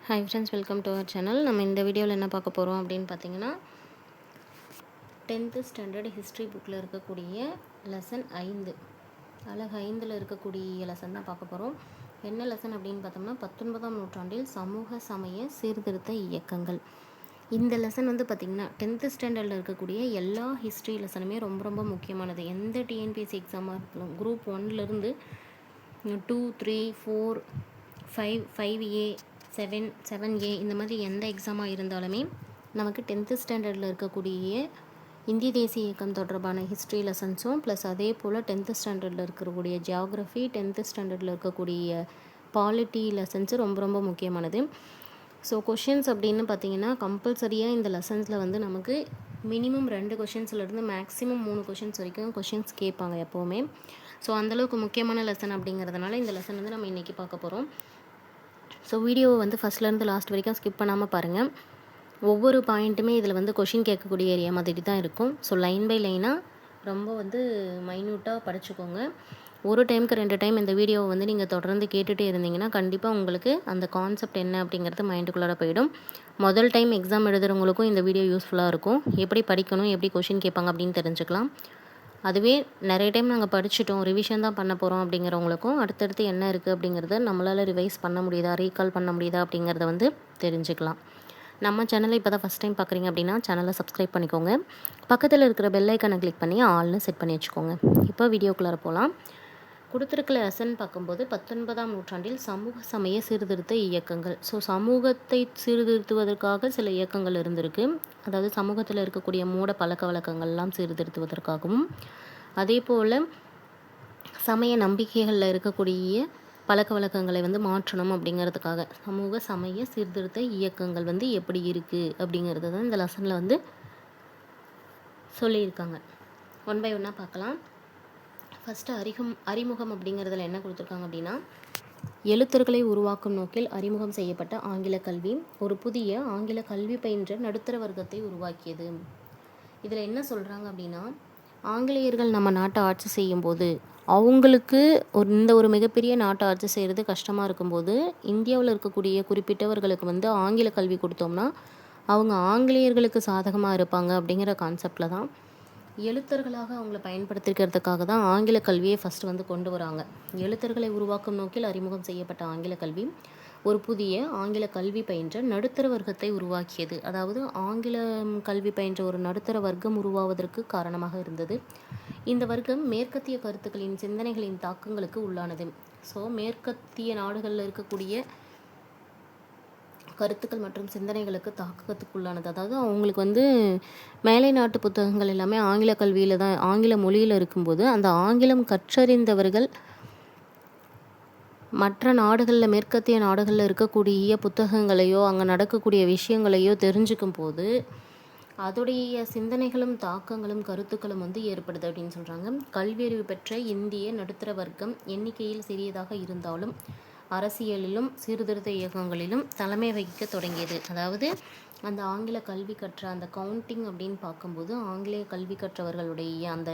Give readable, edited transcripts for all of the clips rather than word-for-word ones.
Hi friends, welcome to our channel. நம்ம இந்த வீடியோவில் என்ன பார்க்க போகிறோம் அப்படின்னு பார்த்தீங்கன்னா, 10th ஸ்டாண்டர்ட் ஹிஸ்ட்ரி புக்கில் இருக்கக்கூடிய லெசன் 5 அழகு 5ல் இருக்கக்கூடிய லெசன் தான் பார்க்க போகிறோம். என்ன லெசன் அப்படின்னு பார்த்தோம்னா, 19ஆம் நூற்றாண்டில் சமூக சமய சீர்திருத்த இயக்கங்கள். இந்த லெசன் வந்து பார்த்திங்கன்னா 10th ஸ்டாண்டர்டில் இருக்கக்கூடிய எல்லா ஹிஸ்ட்ரி லெசனுமே ரொம்ப ரொம்ப முக்கியமானது. எந்த டிஎன்பிஎஸ்சி எக்ஸாமாக இருக்கணும், குரூப் 1லேருந்து 2, 3, 4, 5, 5A, 7A இந்த மாதிரி எந்த எக்ஸாமாக இருந்தாலுமே நமக்கு 10th ஸ்டாண்டர்டில் இருக்கக்கூடிய இந்திய தேசிய இயக்கம் தொடர்பான ஹிஸ்ட்ரி லெசன்ஸும் ப்ளஸ் அதே போல் 10th ஸ்டாண்டர்டில் இருக்கக்கூடிய ஜியாகிரஃபி, 10th ஸ்டாண்டர்டில் இருக்கக்கூடிய பாலிட்டி லெசன்ஸு ரொம்ப ரொம்ப முக்கியமானது. ஸோ கொஷின்ஸ் அப்படின்னு பார்த்தீங்கன்னா கம்பல்சரியாக இந்த லெசன்ஸில் வந்து நமக்கு மினிமம் 2 கொஷின்ஸ்லேருந்து மேக்ஸிமம் 3 கொஷின்ஸ் வரைக்கும் கொஷின்ஸ் கேட்பாங்க எப்போவுமே. ஸோ அந்தளவுக்கு முக்கியமான லெசன் அப்படிங்கிறதுனால இந்த லெசன் வந்து நம்ம இன்றைக்கி பார்க்க போகிறோம். ஸோ வீடியோவை வந்து ஃபஸ்ட்லேருந்து லாஸ்ட் வரைக்கும் ஸ்கிப் பண்ணாமல் பாருங்கள். ஒவ்வொரு பாயிண்ட்டுமே இதில் வந்து கொஷின் கேட்கக்கூடிய ஏரியா மாதிரி தான் இருக்கும். ஸோ லைன் பை லைனாக ரொம்ப வந்து மைன்யூட்டாக படிச்சுக்கோங்க. ஒரு டைமுக்கு 2 டைம் இந்த வீடியோவை வந்து நீங்கள் தொடர்ந்து கேட்டுகிட்டே இருந்தீங்கன்னா கண்டிப்பாக உங்களுக்கு அந்த கான்செப்ட் என்ன அப்படிங்கிறது மைண்டுக்குள்ளார போயிடும். முதல் டைம் எக்ஸாம் எழுதுகிறவங்களுக்கும் இந்த வீடியோ யூஸ்ஃபுல்லாக இருக்கும். எப்படி படிக்கணும், எப்படி கொஷின் கேட்பாங்க அப்படின்னு தெரிஞ்சுக்கலாம். அதுவே நிறைய டைம் நாங்கள் படிச்சுட்டோம், ரிவிஷன் தான் பண்ண போகிறோம் அப்படிங்கிறவங்களுக்கும் அடுத்தடுத்து என்ன இருக்குது அப்படிங்கிறத நம்மளால் ரிவைஸ் பண்ண முடியுதா, ரீகால் பண்ண முடியுதா அப்படிங்கிறத வந்து தெரிஞ்சுக்கலாம். நம்ம சேனலை இப்போ தான் ஃபஸ்ட் டைம் பார்க்குறீங்க அப்படின்னா சேனலை சப்ஸ்கிரைப் பண்ணிக்கோங்க. பக்கத்தில் இருக்கிற பெல் ஐக்கனை கிளிக் பண்ணி ஆல்னு செட் பண்ணி வச்சுக்கோங்க. இப்போ வீடியோக்குள்ளார போகலாம். கொடுத்துருக்க லெசன் பார்க்கும்போது 19ஆம் நூற்றாண்டில் சமூக சமய சீர்திருத்த இயக்கங்கள். ஸோ சமூகத்தை சீர்திருத்துவதற்காக சில இயக்கங்கள் இருந்திருக்கு. அதாவது சமூகத்தில் இருக்கக்கூடிய மூட பழக்க வழக்கங்கள்லாம் சீர்திருத்துவதற்காகவும், அதே போல் சமய நம்பிக்கைகளில் இருக்கக்கூடிய பழக்க வழக்கங்களை வந்து மாற்றணும் அப்படிங்கிறதுக்காக சமூக சமய சீர்திருத்த இயக்கங்கள் வந்து எப்படி இருக்குது அப்படிங்கிறது தான் இந்த லெசனில் வந்து சொல்லியிருக்காங்க. 1 by 1 பார்க்கலாம். ஃபஸ்ட்டு அறிமுகம் அப்படிங்கிறதுல என்ன கொடுத்துருக்காங்க அப்படின்னா, எழுத்தர்களை உருவாக்கும் நோக்கில் அறிமுகம் செய்யப்பட்ட ஆங்கில கல்வி ஒரு புதிய ஆங்கில கல்வி பயின்ற நடுத்தர வர்க்கத்தை உருவாக்கியது. இதில் என்ன சொல்கிறாங்க அப்படின்னா, ஆங்கிலேயர்கள் நம்ம நாட்டை ஆட்சி செய்யும்போது அவங்களுக்கு இந்த ஒரு மிகப்பெரிய நாட்டை ஆட்சி செய்கிறது கஷ்டமாக இருக்கும்போது இந்தியாவில் இருக்கக்கூடிய குறிப்பிட்டவர்களுக்கு வந்து ஆங்கில கல்வி கொடுத்தோம்னா அவங்க ஆங்கிலேயர்களுக்கு சாதகமாக இருப்பாங்க அப்படிங்கிற கான்செப்டில் தான் எழுத்தர்களாக அவங்கள பயன்படுத்திக்கிறதுக்காக தான் ஆங்கில கல்வியை ஃபஸ்ட்டு வந்து கொண்டு வராங்க. எழுத்தர்களை உருவாக்கும் நோக்கில் அறிமுகம் செய்யப்பட்ட ஆங்கில கல்வி ஒரு புதிய ஆங்கில கல்வி பயின்ற நடுத்தர வர்க்கத்தை உருவாக்கியது. அதாவது ஆங்கில கல்வி பயின்ற ஒரு நடுத்தர வர்க்கம் உருவாவதற்கு காரணமாக இருந்தது. இந்த வர்க்கம் மேற்கத்திய கருத்துக்களின் சிந்தனைகளின் தாக்கங்களுக்கு உள்ளானது. ஸோ மேற்கத்திய நாடுகளில் இருக்கக்கூடிய கருத்துக்கள் மற்றும் சிந்தனைகளுக்கு தாக்கத்துக்குள்ளானது. அதாவது அவங்களுக்கு வந்து மேலை நாட்டு புத்தகங்கள் எல்லாமே ஆங்கில கல்வியில் தான், ஆங்கில மொழியில் இருக்கும்போது அந்த ஆங்கிலம் கற்றறிந்தவர்கள் மற்ற நாடுகளில் மேற்கத்திய நாடுகளில் இருக்கக்கூடிய புத்தகங்களையோ அங்கே நடக்கக்கூடிய விஷயங்களையோ தெரிஞ்சுக்கும் போது அதோடைய சிந்தனைகளும் தாக்கங்களும் கருத்துக்களும் வந்து ஏற்படுது அப்படின்னு சொல்கிறாங்க. கல்வியறிவு பெற்ற இந்திய நடுத்தர வர்க்கம் எண்ணிக்கையில் சிறியதாக இருந்தாலும் அரசியலிலும் சீர்திருத்த இயக்கங்களிலும் தலைமை வகிக்க தொடங்கியது. அதாவது அந்த ஆங்கில கல்வி கற்ற அந்த கவுண்டிங் அப்படின்னு பார்க்கும்போது ஆங்கிலேய கல்வி கற்றவர்களுடைய அந்த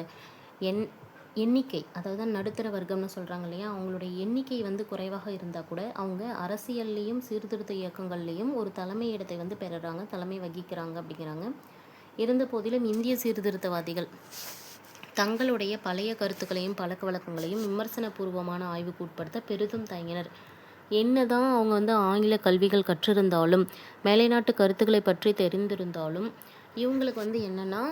எண்ணிக்கை, அதாவது நடுத்தர வர்க்கம்னு சொல்கிறாங்க இல்லையா, அவங்களுடைய எண்ணிக்கை வந்து குறைவாக இருந்தால் கூட அவங்க அரசியல்லையும் சீர்திருத்த இயக்கங்கள்லேயும் ஒரு தலைமை இடத்தை வந்து பெறுறாங்க, தலைமை வகிக்கிறாங்க அப்படிங்கிறாங்க. இருந்த போதிலும் இந்திய சீர்திருத்தவாதிகள் தங்களுடைய பழைய கருத்துக்களையும் பழக்க வழக்கங்களையும் விமர்சனபூர்வமான ஆய்வுக்கு உட்படுத்த பெரிதும் தயங்கினர். என்னதான் அவங்க வந்து ஆங்கில கல்விகள் கற்றிருந்தாலும் மேலைநாட்டு கருத்துக்களை பற்றி தெரிந்திருந்தாலும் இவங்களுக்கு வந்து என்னென்னா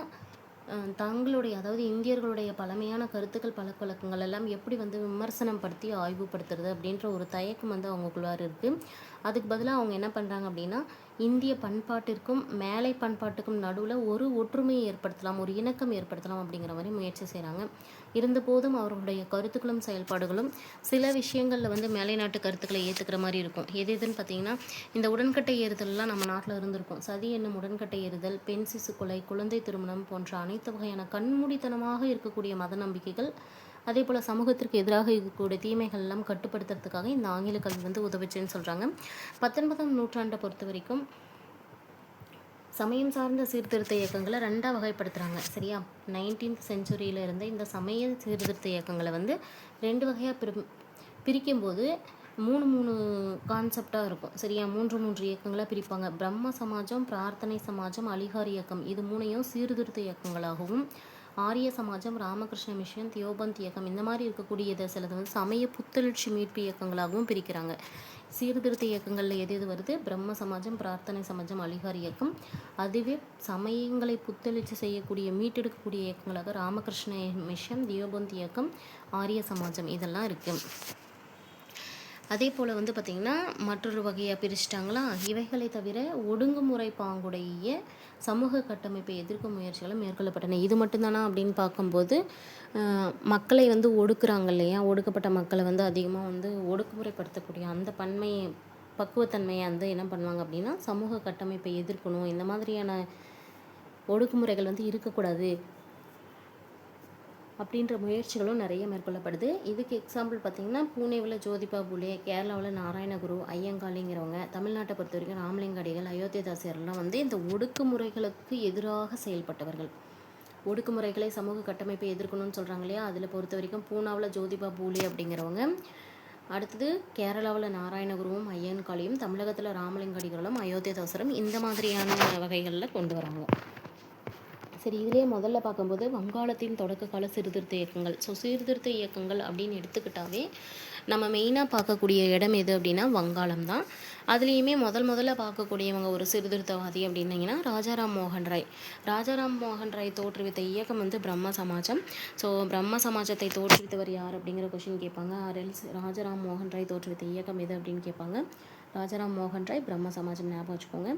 தங்களுடைய, அதாவது இந்தியர்களுடைய பழமையான கருத்துக்கள் பழக்க வழக்கங்கள் எல்லாம் எப்படி வந்து விமர்சனம் படுத்தி ஆய்வுபடுத்துறது அப்படின்ற ஒரு தயக்கம் வந்து அவங்களுக்குள்ளார இருக்குது. அதுக்கு பதிலாக அவங்க என்ன பண்ணுறாங்க அப்படின்னா, இந்திய பண்பாட்டிற்கும் மேலை பண்பாட்டுக்கும் நடுவில் ஒரு ஒற்றுமையை ஏற்படுத்தலாம், ஒரு இணக்கம் ஏற்படுத்தலாம் அப்படிங்கிற மாதிரி முயற்சி செய்கிறாங்க. இருந்தபோதும் அவர்களுடைய கருத்துக்களும் செயல்பாடுகளும் சில விஷயங்களில் வந்து மேலை நாட்டு கருத்துக்களை ஏற்றுக்கிற மாதிரி இருக்கும். எதுன்னு பார்த்தீங்கன்னா, இந்த உடன்கட்டை ஏறுதல்லாம் நம்ம நாட்டில் இருந்திருக்கும். சதி என்னும் உடன்கட்டை ஏறுதல், பெண் சிசு கொலை, குழந்தை திருமணம் போன்ற அனைத்து வகையான கண்மூடித்தனமாக இருக்கக்கூடிய மத நம்பிக்கைகள், அதே போல் சமூகத்திற்கு எதிராக இருக்கக்கூடிய தீமைகள் எல்லாம் கட்டுப்படுத்துறதுக்காக இந்த ஆங்கில கல்வி வந்து உதவுச்சுன்னு சொல்கிறாங்க. 19ஆம் நூற்றாண்டை பொறுத்த வரைக்கும் சமயம் சார்ந்த சீர்திருத்த இயக்கங்களை 2ஆக வகைப்படுத்துகிறாங்க. சரியா, 19th செஞ்சுரியில் இருந்த இந்த சமய சீர்திருத்த இயக்கங்களை வந்து 2 வகையாக பிரிக்கும்போது மூணு கான்செப்டாக இருக்கும் சரியா. 3 இயக்கங்களாக பிரிப்பாங்க. பிரம்ம சமாஜம், பிரார்த்தனை சமாஜம், அலிகார் இயக்கம், இது 3ஐயும் சீர்திருத்த இயக்கங்களாகவும், ஆரிய சமாஜம், ராமகிருஷ்ண மிஷன், தியோபந்த் இயக்கம், இந்த மாதிரி இருக்கக்கூடியதை சிலது வந்து சமய புத்தெழுச்சி மீட்பு இயக்கங்களாகவும் பிரிக்கிறாங்க. சீர்திருத்த இயக்கங்களில் எது எது வருது? பிரம்ம சமாஜம், பிரார்த்தனை சமாஜம், அலிகார் இயக்கம். அதுவே சமயங்களை புத்தெழுச்சி செய்யக்கூடிய மீட்டெடுக்கக்கூடிய இயக்கங்களாக ராமகிருஷ்ண மிஷன், தியோபந்த் இயக்கம், ஆரிய சமாஜம், இதெல்லாம் இருக்குது. அதே போல் வந்து பார்த்திங்கன்னா மற்றொரு வகையாக பிரிச்சிட்டாங்களா. இவைகளை தவிர ஒடுங்குமுறை பாங்குடைய சமூக கட்டமைப்பை எதிர்க்கும் முயற்சிகளும் மேற்கொள்ளப்பட்டன. இது மட்டும்தானா அப்படின்னு பார்க்கும்போது மக்களை வந்து ஒடுக்குறாங்க இல்லையா, ஒடுக்கப்பட்ட மக்களை வந்து அதிகமாக வந்து ஒடுக்குமுறைப்படுத்தக்கூடிய அந்த பக்குவத்தன்மையை வந்து என்ன பண்ணுவாங்க அப்படின்னா சமூக கட்டமைப்பை எதிர்க்கணும், இந்த மாதிரியான ஒடுக்குமுறைகள் வந்து இருக்கக்கூடாது அப்படின்ற முயற்சிகளும் நிறைய மேற்கொள்ளப்படுது. இதுக்கு எக்ஸாம்பிள் பார்த்திங்கன்னா பூனேவில் ஜோதிபா பூலே, கேரளாவில் நாராயணகுரு, ஐயங்காளிங்கிறவங்க, தமிழ்நாட்டை பொறுத்த வரைக்கும் ராமலிங்க அடிகள், அயோத்திதாசர்லாம் வந்து இந்த ஒடுக்குமுறைகளுக்கு எதிராக செயல்பட்டவர்கள். ஒடுக்குமுறைகளை சமூக கட்டமைப்பை எதிர்க்கணும்னு சொல்கிறாங்க இல்லையா, அதில் பொறுத்த வரைக்கும் பூனாவில் ஜோதிபா பூலே அப்படிங்கிறவங்க, அடுத்தது கேரளாவில் நாராயணகுருவும் ஐயன்காளியும், தமிழகத்தில் ராமலிங்க அடிகளும் அயோத்திதாசரும் இந்த மாதிரியான வகைகளில் கொண்டு வராங்க. சரி, இதிலே முதல்ல பார்க்கும்போது வங்காளத்தின் தொடக்க கால சீர்திருத்த இயக்கங்கள். ஸோ சீர்திருத்த இயக்கங்கள் அப்படின்னு எடுத்துக்கிட்டாவே நம்ம மெயினாக பார்க்கக்கூடிய இடம் எது அப்படின்னா வங்காளம் தான். அதுலேயுமே முதல்ல பார்க்கக்கூடியவங்க ஒரு சீர்திருத்தவாதி அப்படின்னீங்கன்னா ராஜாராம் மோகன் ராய். ராஜாராம் மோகன் ராய் தோற்றுவித்த இயக்கம் வந்து பிரம்ம சமாஜம். ஸோ பிரம்ம சமாஜத்தை தோற்றுவித்தவர் யார் அப்படிங்கிற கொஷின் கேட்பாங்க. ராஜாராம் மோகன் ராய் தோற்றுவித்த இயக்கம் எது அப்படின்னு கேட்பாங்க. ராஜாராம் மோகன் ராய், பிரம்ம சமாஜம் ஞாபகம் வச்சுக்கோங்க.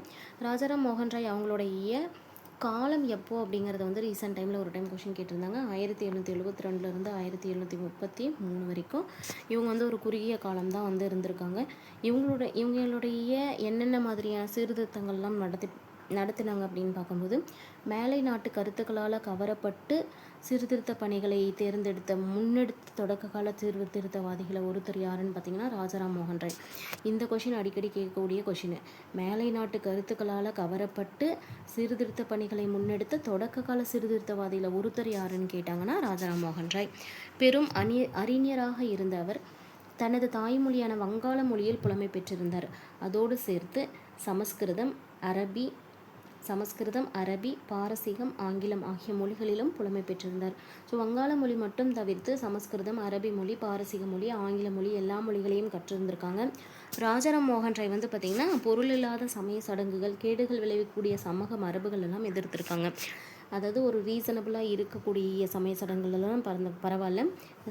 ராஜாராம் மோகன் ராய் அவங்களுடைய காலம் எப்போ அப்படிங்கிறத வந்து ரீசெண்ட் டைமில் ஒரு டைம் கொஷின் கேட்டிருந்தாங்க. 1772 1733 வரைக்கும் இவங்க வந்து ஒரு குறுகிய காலம் தான் வந்து இருந்திருக்காங்க. இவங்களுடைய என்னென்ன மாதிரியான சீர்திருத்தங்கள்லாம் நடத்தினாங்க அப்படின்னு பார்க்கும்போது மேலை நாட்டு கருத்துக்களால் கவரப்பட்டு சீர்திருத்த பணிகளை முன்னெடுத்த தொடக்க கால சீர்திருத்தவாதிகளை ஒருத்தர் யாருன்னு பார்த்தீங்கன்னா ராஜாராம் மோகன் ராய். இந்த கொஷின் அடிக்கடி கேட்கக்கூடிய கொஷின். மேலை நாட்டு கருத்துக்களால் கவரப்பட்டு சீர்திருத்த பணிகளை முன்னெடுத்த தொடக்க கால சீர்திருத்தவாதிகளை ஒருத்தர் யாருன்னு கேட்டாங்கன்னா ராஜாராம் மோகன் ராய். பெரும் அறிஞராக இருந்த அவர் தனது தாய்மொழியான வங்காள மொழியில் புலமை பெற்றிருந்தார். அதோடு சேர்த்து சமஸ்கிருதம், அரபி, பாரசீகம், ஆங்கிலம் ஆகிய மொழிகளிலும் புலமை பெற்றிருந்தார். ஸோ வங்காள மொழி மட்டும் தவிர்த்து சமஸ்கிருதம், அரபி மொழி, பாரசீக மொழி, ஆங்கில மொழி எல்லா மொழிகளையும் கற்றிருந்திருக்காங்க. ராஜாராம் மோகன் ராய் வந்து பார்த்திங்கன்னா பொருள் இல்லாத சமய சடங்குகள், கேடுகள் விளைவிக்கக்கூடிய சமூக மரபுகள் எல்லாம் எதிர்த்திருக்காங்க. அதாவது ஒரு ரீசனபிளாக இருக்கக்கூடிய சமய சடங்குகளெல்லாம் பரவாயில்ல,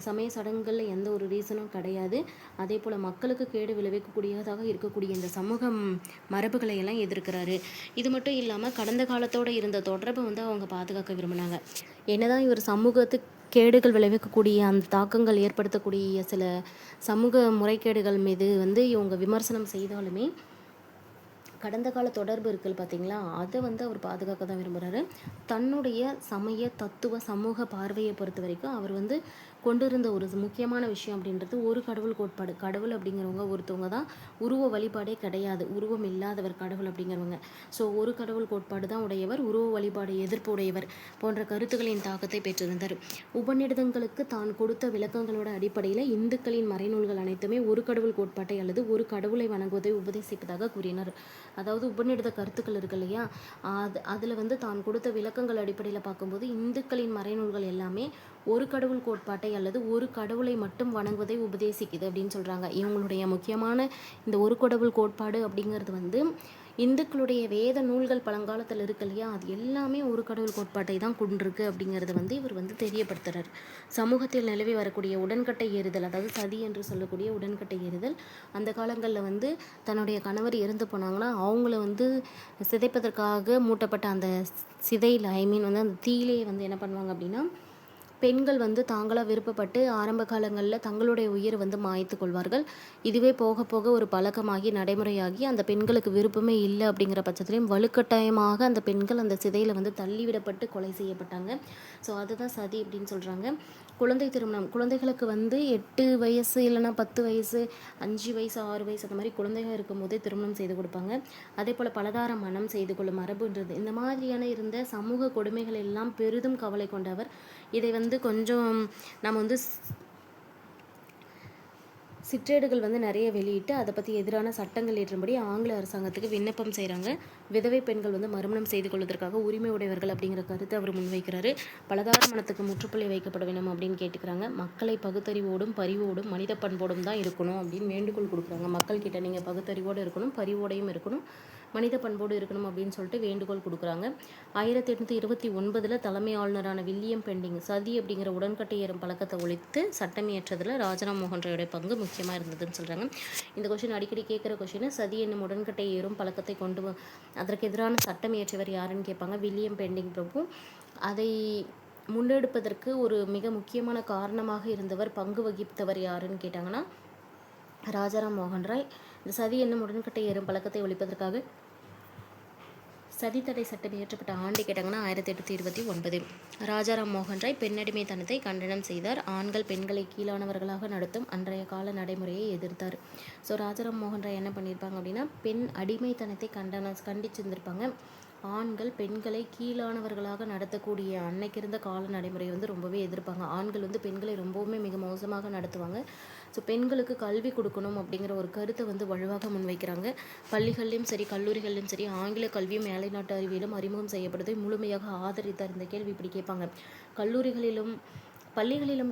சமய சடங்குகளில் எந்த ஒரு ரீசனும் கிடையாது. அதே போல் மக்களுக்கு கேடு விளைவிக்கக்கூடியதாக இருக்கக்கூடிய இந்த சமூக மரபுகளை எல்லாம் எதிர்க்கிறாரு. இது மட்டும் இல்லாமல் கடந்த காலத்தோடு இருந்த தொடர்பை வந்து அவங்க பாதுகாக்க விரும்பினாங்க. என்னதான் இவர் சமூகத்துக்கு கேடுகள் விளைவிக்கக்கூடிய அந்த தாக்கங்கள் ஏற்படுத்தக்கூடிய சில சமூக முறைகேடுகள் மீது வந்து இவங்க விமர்சனம் செய்தாலுமே கடந்த கால தொடர்பு இருக்குல்ல பார்த்தீங்களா, அதை வந்து அவர் பாதுகாக்க தான் விரும்புகிறாரு. தன்னுடைய சமய தத்துவ சமூக பார்வையை பொறுத்த வரைக்கும் அவர் வந்து கொண்டிருந்த ஒரு முக்கியமான விஷயம் அப்படின்றது ஒரு கடவுள் கோட்பாடு. கடவுள் அப்படிங்கிறவங்க ஒருத்தவங்க தான், உருவ வழிபாடே கிடையாது, உருவம் இல்லாதவர் கடவுள் அப்படிங்கிறவங்க. ஸோ ஒரு கடவுள் கோட்பாடு தான் உடையவர், உருவ வழிபாடு எதிர்ப்பு உடையவர் போன்ற கருத்துக்களின் தாக்கத்தை பெற்றிருந்தார். உபநிடதங்களுக்கு தான் கொடுத்த விளக்கங்களோட அடிப்படையில் இந்துக்களின் மறைநூல்கள் அனைத்துமே ஒரு கடவுள் கோட்பாட்டை அல்லது ஒரு கடவுளை வணங்குவதை உபதேசிப்பதாக கூறினார். அதாவது உபநிடத கருத்துக்கள் இருக்கு இல்லையா, அதில் வந்து தான் கொடுத்த விளக்கங்கள் அடிப்படையில் பார்க்கும்போது இந்துக்களின் மறைநூல்கள் எல்லாமே ஒரு கடவுள் கோட்பாட்டை அல்லது ஒரு கடவுளை மட்டும் வணங்குவதை உபதேசிக்குது அப்படின்னு சொல்கிறாங்க. இவங்களுடைய முக்கியமான இந்த ஒரு கடவுள் கோட்பாடு அப்படிங்கிறது வந்து இந்துக்களுடைய வேத நூல்கள் பழங்காலத்தில் இருக்கு இல்லையா, அது எல்லாமே ஒரு கடவுள் கோட்பாட்டை தான் கொண்டிருக்கு அப்படிங்கிறத வந்து இவர் வந்து தெரியப்படுத்துகிறார். சமூகத்தில் நிலவி வரக்கூடிய உடன்கட்டை ஏறுதல், அதாவது சதி என்று சொல்லக்கூடிய உடன்கட்டை ஏறுதல், அந்த காலங்களில் வந்து தன்னுடைய கணவர் இறந்து போனாங்கன்னா அவங்கள வந்து சிதைப்பதற்காக மூட்டப்பட்ட அந்த சிதையில் வந்து அந்த தீயிலே வந்து என்ன பண்ணுவாங்க அப்படின்னா பெண்கள் வந்து தாங்களாக விருப்பப்பட்டு ஆரம்ப காலங்களில் தங்களுடைய உயிரை வந்து மாய்த்து கொள்வார்கள். இதுவே போக போக ஒரு பழக்கமாகி நடைமுறையாகி அந்த பெண்களுக்கு விருப்பமே இல்லை அப்படிங்கிற பட்சத்துலேயும் வலுக்கட்டாயமாக அந்த பெண்கள் அந்த சிதையில் வந்து தள்ளிவிடப்பட்டு கொலை செய்யப்பட்டாங்க. ஸோ அதுதான் சதி அப்படின்னு சொல்கிறாங்க. குழந்தை திருமணம், குழந்தைகளுக்கு வந்து 8 வயசு இல்லைனா 10 வயசு 5 வயசு 6 வயசு அந்த மாதிரி குழந்தைகள் இருக்கும் போதே திருமணம் செய்து கொடுப்பாங்க. அதே போல் பலதார மனம் செய்து கொள்ளும் மரபுன்றது, இந்த மாதிரியான இருந்த சமூக கொடுமைகள் எல்லாம் பெரிதும் கவலை கொண்டவர். இதை வந்து கொஞ்சம் நம்ம வந்து சிற்றேடுகள் வந்து நிறைய வெளியிட்டு அதை பற்றி எதிரான சட்டங்கள் ஏற்றும்படி ஆங்கில அரசாங்கத்துக்கு விண்ணப்பம் செய்கிறாங்க. விதவை பெண்கள் வந்து மறுமணம் செய்து கொள்வதற்காக உரிமை உடையவர்கள் அப்படிங்கிற கருத்தை அவர் முன்வைக்கிறாரு. பலதார மனத்துக்கு முற்றுப்புள்ளி வைக்கப்பட வேணும் அப்படின்னு கேட்டுக்கிறாங்க. மக்களை பகுத்தறிவோடும் பரிவோடும் மனித பண்போடும் தான் இருக்கணும் அப்படின்னு வேண்டுகோள் கொடுக்குறாங்க. மக்கள் கிட்ட நீங்கள் பகுத்தறிவோடு இருக்கணும், பரிவோடையும் இருக்கணும், மனித பண்போடு இருக்கணும் அப்படின்னு சொல்லிட்டு வேண்டுகோள் கொடுக்குறாங்க. 1829 தலைமை ஆளுநரான வில்லியம் பெண்டிங் சதி அப்படிங்கிற உடன்கட்டை ஏறும் பழக்கத்தை ஒழித்து சட்டம் இயற்றதில் ராஜாராம் மோகன் ராயோடைய பங்கு முக்கியமாக இருந்ததுன்னு சொல்கிறாங்க. இந்த கொஷின் அடிக்கடி கேட்குற கொஷின். சதி என்னும் உடன்கட்டை ஏறும் பழக்கத்தை அதற்கு எதிரான சட்டம் இயற்றியவர் யாருன்னு கேட்பாங்க. வில்லியம் பெண்டிங் பிரபு. அதை முன்னெடுப்பதற்கு ஒரு மிக முக்கியமான காரணமாக இருந்தவர், பங்கு வகித்தவர் யாருன்னு கேட்டாங்கன்னா ராஜாராம் மோகன் ராய். இந்த சதி என்னும் உடன்கட்டை ஏறும் பழக்கத்தை ஒழிப்பதற்காக சதித்தடை சட்டம் இயற்றப்பட்ட ஆண்டு கேட்டாங்கன்னா 1829. ராஜாராம் மோகன் ராய் பெண்ணடிமைத்தனத்தை கண்டனம் செய்தார். ஆண்கள் பெண்களை கீழானவர்களாக நடத்தும் அன்றைய கால நடைமுறையை எதிர்த்தார். ஸோ ராஜாராம் மோகன் ராய் என்ன பண்ணியிருப்பாங்க அப்படின்னா பெண் அடிமைத்தனத்தை கண்டிச்சிருந்திருப்பாங்க. ஆண்கள் பெண்களை கீழானவர்களாக நடத்தக்கூடிய அன்னைக்கு இருந்த கால நடைமுறை வந்து ரொம்பவே எதிர்ப்பாங்க. ஆண்கள் வந்து பெண்களை ரொம்பவுமே மிக மோசமாக நடத்துவாங்க. ஸோ பெண்களுக்கு கல்வி கொடுக்கணும் அப்படிங்கிற ஒரு கருத்தை வந்து வலுவாக முன்வைக்கிறாங்க. பள்ளிகள்லையும் சரி கல்லூரிகள்லையும் சரி ஆங்கில கல்வியும் மேலை நாட்டு அறிவியலும் அறிமுகம் செய்யப்படுவதை முழுமையாக ஆதரித்தார். இந்த கேள்வி இப்படி கேட்பாங்க. பள்ளிகளிலும்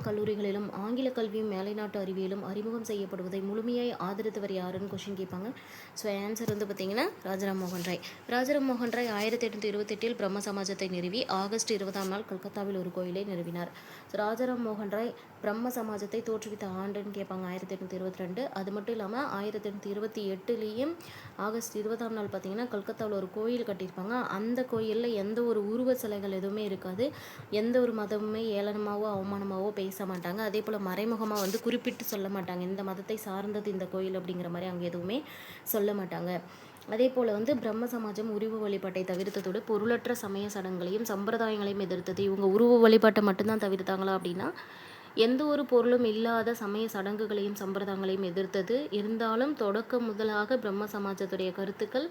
கல்லூரிகளிலும் ஆங்கில கல்வியும் மேலை நாட்டு அறிவியலும் அறிமுகம் செய்யப்படுவதை முழுமையாய் ஆதரித்தவர் யாருன்னு கொஷின் கேட்பாங்க. ஸோ ஆன்சர் வந்து பார்த்தீங்கன்னா ராஜாராம் மோகன் ராய். ராஜாராம் மோகன் ராய் 1828 பிரம்ம சமாஜத்தை நிறுவி ஆகஸ்ட் 20 கல்கத்தாவில் ஒரு கோயிலை நிறுவினார். ஸோ ராஜாராம் மோகன் ராய் பிரம்ம சமாஜத்தை தோற்றுவித்த ஆண்டுன்னு கேட்பாங்க 1822. அது மட்டும் இல்லாமல் 1828 ஆகஸ்ட் 20 பார்த்தீங்கன்னா கல்கத்தாவில் ஒரு கோயில் கட்டியிருப்பாங்க. அந்த கோயிலில் எந்த ஒரு உருவ சிலைகள் எதுவுமே இருக்காது. எந்த ஒரு மதமுமே ஏளனமாவோ அவமானமாவோ பேச மாட்டாங்க. அதே போல் மறைமுகமாக வந்து குறிப்பிட்டு சொல்ல மாட்டாங்க இந்த மதத்தை சார்ந்தது இந்த கோயில் அப்படிங்கிற மாதிரி அங்கே எதுவுமே சொல்ல மாட்டாங்க. அதே போல் வந்து பிரம்ம சமாஜம் உருவ வழிபாட்டை தவிர்த்ததோடு பொருளற்ற சமய சடங்குகளையும் சம்பிரதாயங்களையும் எதிர்த்தது. இவங்க உருவ வழிபாட்டை மட்டும்தான் தவிர்த்தாங்களா அப்படின்னா எந்த ஒரு பொருளும் இல்லாத சமய சடங்குகளையும் சம்பிரதாயங்களையும் எதிர்த்தது. இருந்தாலும் தொடக்கம் முதலாக பிரம்ம சமாஜத்துடைய கருத்துக்கள்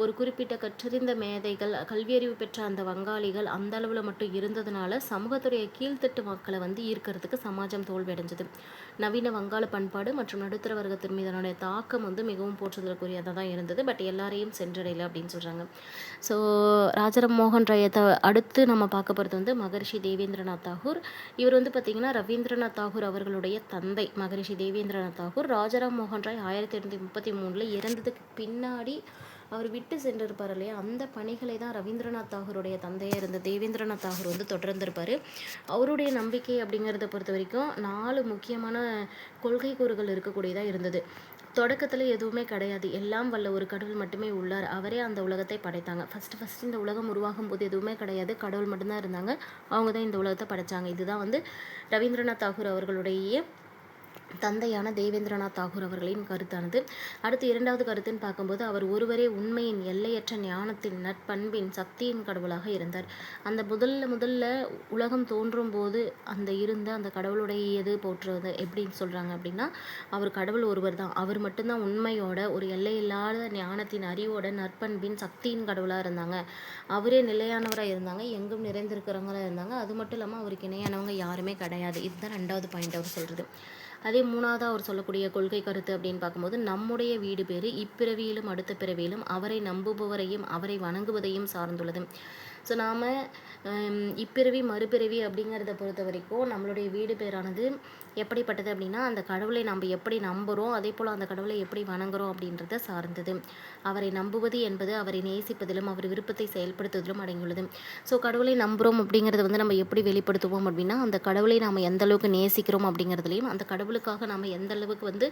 ஒரு குறிப்பிட்ட கற்றறிந்த மேதைகள் கல்வியறிவு பெற்ற அந்த வங்காளிகள் அந்த அளவில் மட்டும் இருந்ததுனால சமூகத்துடைய கீழ்த்தட்டு மக்களை வந்து ஈர்க்கிறதுக்கு சமாஜம் தோல்வி அடைஞ்சது. நவீன வங்காள பண்பாடு மற்றும் நடுத்தர வர்க்கத்தின் மீதானுடைய தாக்கம் வந்து மிகவும் போற்றுதலுக்குரியதாக தான் இருந்தது. பட் எல்லாரையும் சென்றடையலை அப்படின்னு சொல்கிறாங்க. ஸோ ராஜாராம் மோகன் ராயத்தை அடுத்து நம்ம பார்க்க போகிறது வந்து மகரிஷி தேவேந்திரநாத் தாகூர். இவர் வந்து பார்த்திங்கன்னா ரவீந்திரநாத் தாகூர் அவர்களுடைய தந்தை மகரிஷி தேவேந்திரநாத் தாகூர். ராஜாராம் மோகன் ராய் 1833 இறந்ததுக்கு பின்னாடி அவர் விட்டு சென்றிருப்பார் இல்லையா, அந்த பணிகளை தான் ரவீந்திரநாத் தாகூருடைய தந்தையாக இருந்த தேவேந்திரநாத் தாகூர் வந்து தொடர்ந்திருப்பார். அவருடைய நம்பிக்கை அப்படிங்கிறத பொறுத்த வரைக்கும் 4 முக்கியமான கொள்கை கூறுகள் இருக்கக்கூடியதாக இருந்தது. தொடக்கத்தில் எதுவுமே கிடையாது, எல்லாம் வல்ல ஒரு கடவுள் மட்டுமே உள்ளார், அவரே அந்த உலகத்தை படைத்தாங்க. ஃபஸ்ட்டு இந்த உலகம் உருவாகும் போது எதுவுமே கிடையாது, கடவுள் மட்டும்தான் இருந்தாங்க, அவங்க தான் இந்த உலகத்தை படைத்தாங்க. இதுதான் வந்து ரவீந்திரநாத் தாகூர் அவர்களுடைய தந்தையான தேவேந்திரநாத் தாகூர் அவர்களின் கருத்தானது. அடுத்து 2வது கருத்துன்னு பார்க்கும்போது அவர் ஒருவரே உண்மையின் எல்லையற்ற ஞானத்தின் நற்பண்பின் சக்தியின் கடவுளாக இருந்தார். அந்த முதல்ல உலகம் தோன்றும் போது அந்த கடவுளுடையது போற்றுவது எப்படின்னு சொல்கிறாங்க அப்படின்னா அவர் கடவுள் ஒருவர் தான், அவர் மட்டும்தான் உண்மையோட ஒரு எல்லையில்லாத ஞானத்தின் அறிவோட நற்பண்பின் சக்தியின் கடவுளாக இருந்தாங்க. அவரே நிலையானவராக இருந்தாங்க, எங்கும் நிறைந்திருக்கிறவங்களாக இருந்தாங்க. அது மட்டும் இல்லாமல் அவருக்கு இணையானவங்க யாருமே கிடையாது. இதுதான் 2வது பாயிண்ட் அவர் சொல்கிறது. அதே 3வது அவர் சொல்லக்கூடிய கொள்கை கருத்து அப்படின்னு பார்க்கும்போது நம்முடைய வீடு பேறு இப்பிறவியிலும் அடுத்த பிறவியிலும் அவரை நம்புபவரையும் அவரை வணங்குவதையும் சார்ந்துள்ளது. ஸோ நாம் இப்பிறவி மறுபிறவி அப்படிங்கிறத பொறுத்த வரைக்கும் நம்மளுடைய வீடு பேரானது எப்படிப்பட்டது அப்படின்னா அந்த கடவுளை நம்ம எப்படி நம்புகிறோம், அதே போல் அந்த கடவுளை எப்படி வணங்குறோம் அப்படின்றத சார்ந்தது. அவரை நம்புவது என்பது அவரை நேசிப்பதிலும் அவர் விருப்பத்தை செயல்படுத்துவதிலும் அடங்கியுள்ளது. ஸோ கடவுளை நம்புகிறோம் அப்படிங்கிறத வந்து நம்ம எப்படி வெளிப்படுத்துவோம் அப்படின்னா அந்த கடவுளை நாம் எந்த அளவுக்கு நேசிக்கிறோம் அப்படிங்கிறதுலையும் அந்த கடவுளுக்காக நாம் எந்த அளவுக்கு வந்து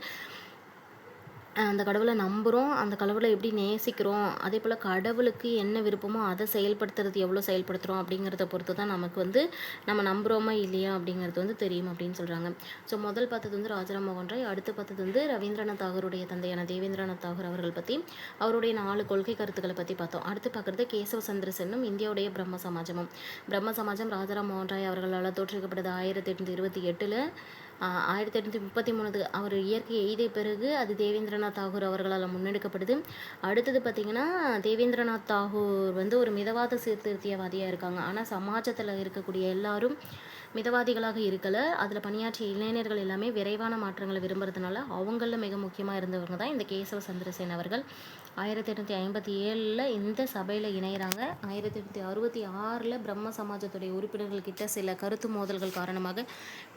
அந்த கடவுளை நம்புகிறோம், அந்த கடவுளை எப்படி நேசிக்கிறோம், அதே போல் கடவுளுக்கு என்ன விருப்பமோ அதை செயல்படுத்துறது எவ்வளோ செயல்படுத்துகிறோம் அப்படிங்கிறத பொறுத்து தான் நமக்கு வந்து நம்ம நம்புகிறோமா இல்லையா அப்படிங்கிறது வந்து தெரியும் அப்படின்னு சொல்கிறாங்க. ஸோ முதல் பார்த்தது வந்து ராஜாராம் மோகன் ராய், அடுத்து பார்த்தது வந்து ரவீந்திரநாத் தாகூருடைய தந்தையான தேவேந்திரநாத் தாகூர் அவர்கள் பற்றி அவருடைய 4 கொள்கை கருத்துக்களை பற்றி பார்த்தோம். அடுத்து பார்க்குறது கேசவ சந்திர சென்னும் இந்தியாவுடைய பிரம்ம சமாஜமும். பிரம்ம சமாஜம் ராஜாராம் மோகன் ராய் அவர்களால் தோற்றுவிக்கப்பட்டது 1828. 1833 அவர் இயற்கை எய்திய பிறகு அது தேவேந்திரநாத் தாகூர் அவர்களால் முன்னெடுக்கப்படுது. அடுத்தது பார்த்திங்கன்னா தேவேந்திரநாத் தாகூர் வந்து ஒரு மிதவாத சீர்திருத்தியவாதியாக இருக்காங்க. ஆனால் சமாஜத்தில் இருக்கக்கூடிய எல்லாரும் மிதவாதிகளாக இருக்கலை. அதில் பணியாற்றிய இளைஞர்கள் எல்லாமே விரைவான மாற்றங்களை விரும்புறதுனால அவங்களில் மிக முக்கியமாக இருந்தவங்க தான் இந்த கேசவ சந்திரசேன் அவர்கள். 1857 இந்த சபையில் இணைகிறாங்க. 1866 பிரம்ம சமாஜத்துடைய உறுப்பினர்கள் கிட்ட சில கருத்து மோதல்கள் காரணமாக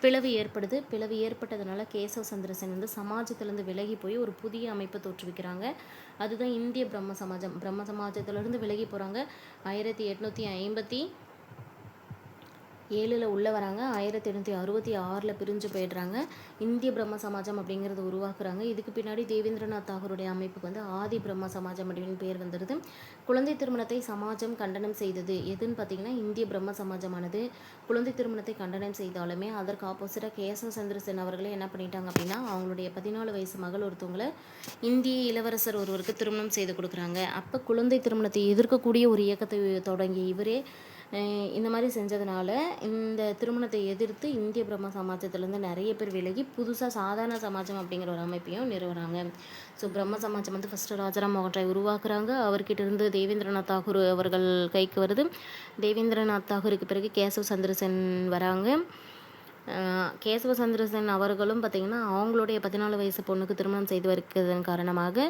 பிளவு ஏற்படுது. பிளவு ஏற்பட்டதுனால கேசவ சந்திரசேன் சமாஜத்திலேருந்து விலகி போய் ஒரு புதிய அமைப்பை தோற்றுவிக்கிறாங்க. அதுதான் இந்திய பிரம்ம சமாஜம். பிரம்ம சமாஜத்திலேருந்து விலகி போகிறாங்க. 1857 உள்ளே வராங்க. 1866 பிரிஞ்சு போயிடுறாங்க. இந்திய பிரம்ம சமாஜம் அப்படிங்கிறத உருவாக்குறாங்க. இதுக்கு பின்னாடி தேவேந்திரநாத் தாகூருடைய அமைப்புக்கு ஆதி பிரம்ம சமாஜம் அப்படின்னு பேர் வந்துடுது. குழந்தை திருமணத்தை சமாஜம் கண்டனம் செய்தது எதுன்னு பார்த்தீங்கன்னா இந்திய பிரம்ம சமாஜமானது குழந்தை திருமணத்தை கண்டனம் செய்தாலுமே அதற்கு ஆப்போசிட்டாக கேசவ சந்திரசேன் அவர்களே என்ன பண்ணிட்டாங்க அப்படின்னா அவங்களுடைய 14 வயசு மகள் ஒருத்தவங்களை இந்திய இளவரசர் ஒருவருக்கு திருமணம் செய்து கொடுக்குறாங்க. அப்போ குழந்தை திருமணத்தை எதிர்க்கக்கூடிய ஒரு இயக்கத்தை தொடங்கிய இவரே இந்த மாதிரி செஞ்சதுனால இந்த திருமணத்தை எதிர்த்து இந்திய பிரம்ம சமாஜத்திலேருந்து நிறைய பேர் விலகி புதுசாக சாதாரண சமாஜம் அப்படிங்கிற ஒரு அமைப்பையும் நிறுவுறாங்க. ஸோ பிரம்ம சமாஜம் ஃபஸ்ட்டு ராஜாராம் மோகன் ராய் உருவாக்குறாங்க. அவர்கிட்ட இருந்து தேவேந்திரநாத் தாகூர் அவர்கள் கைக்கு வருது. தேவேந்திரநாத் தாகூருக்கு பிறகு கேசவ சந்திரசேன் வராங்க. கேசவ சந்திரசேன் அவர்களும் பார்த்திங்கன்னா அவங்களுடைய 14 வயசு பொண்ணுக்கு திருமணம் செய்து வைக்கிறதன் காரணமாக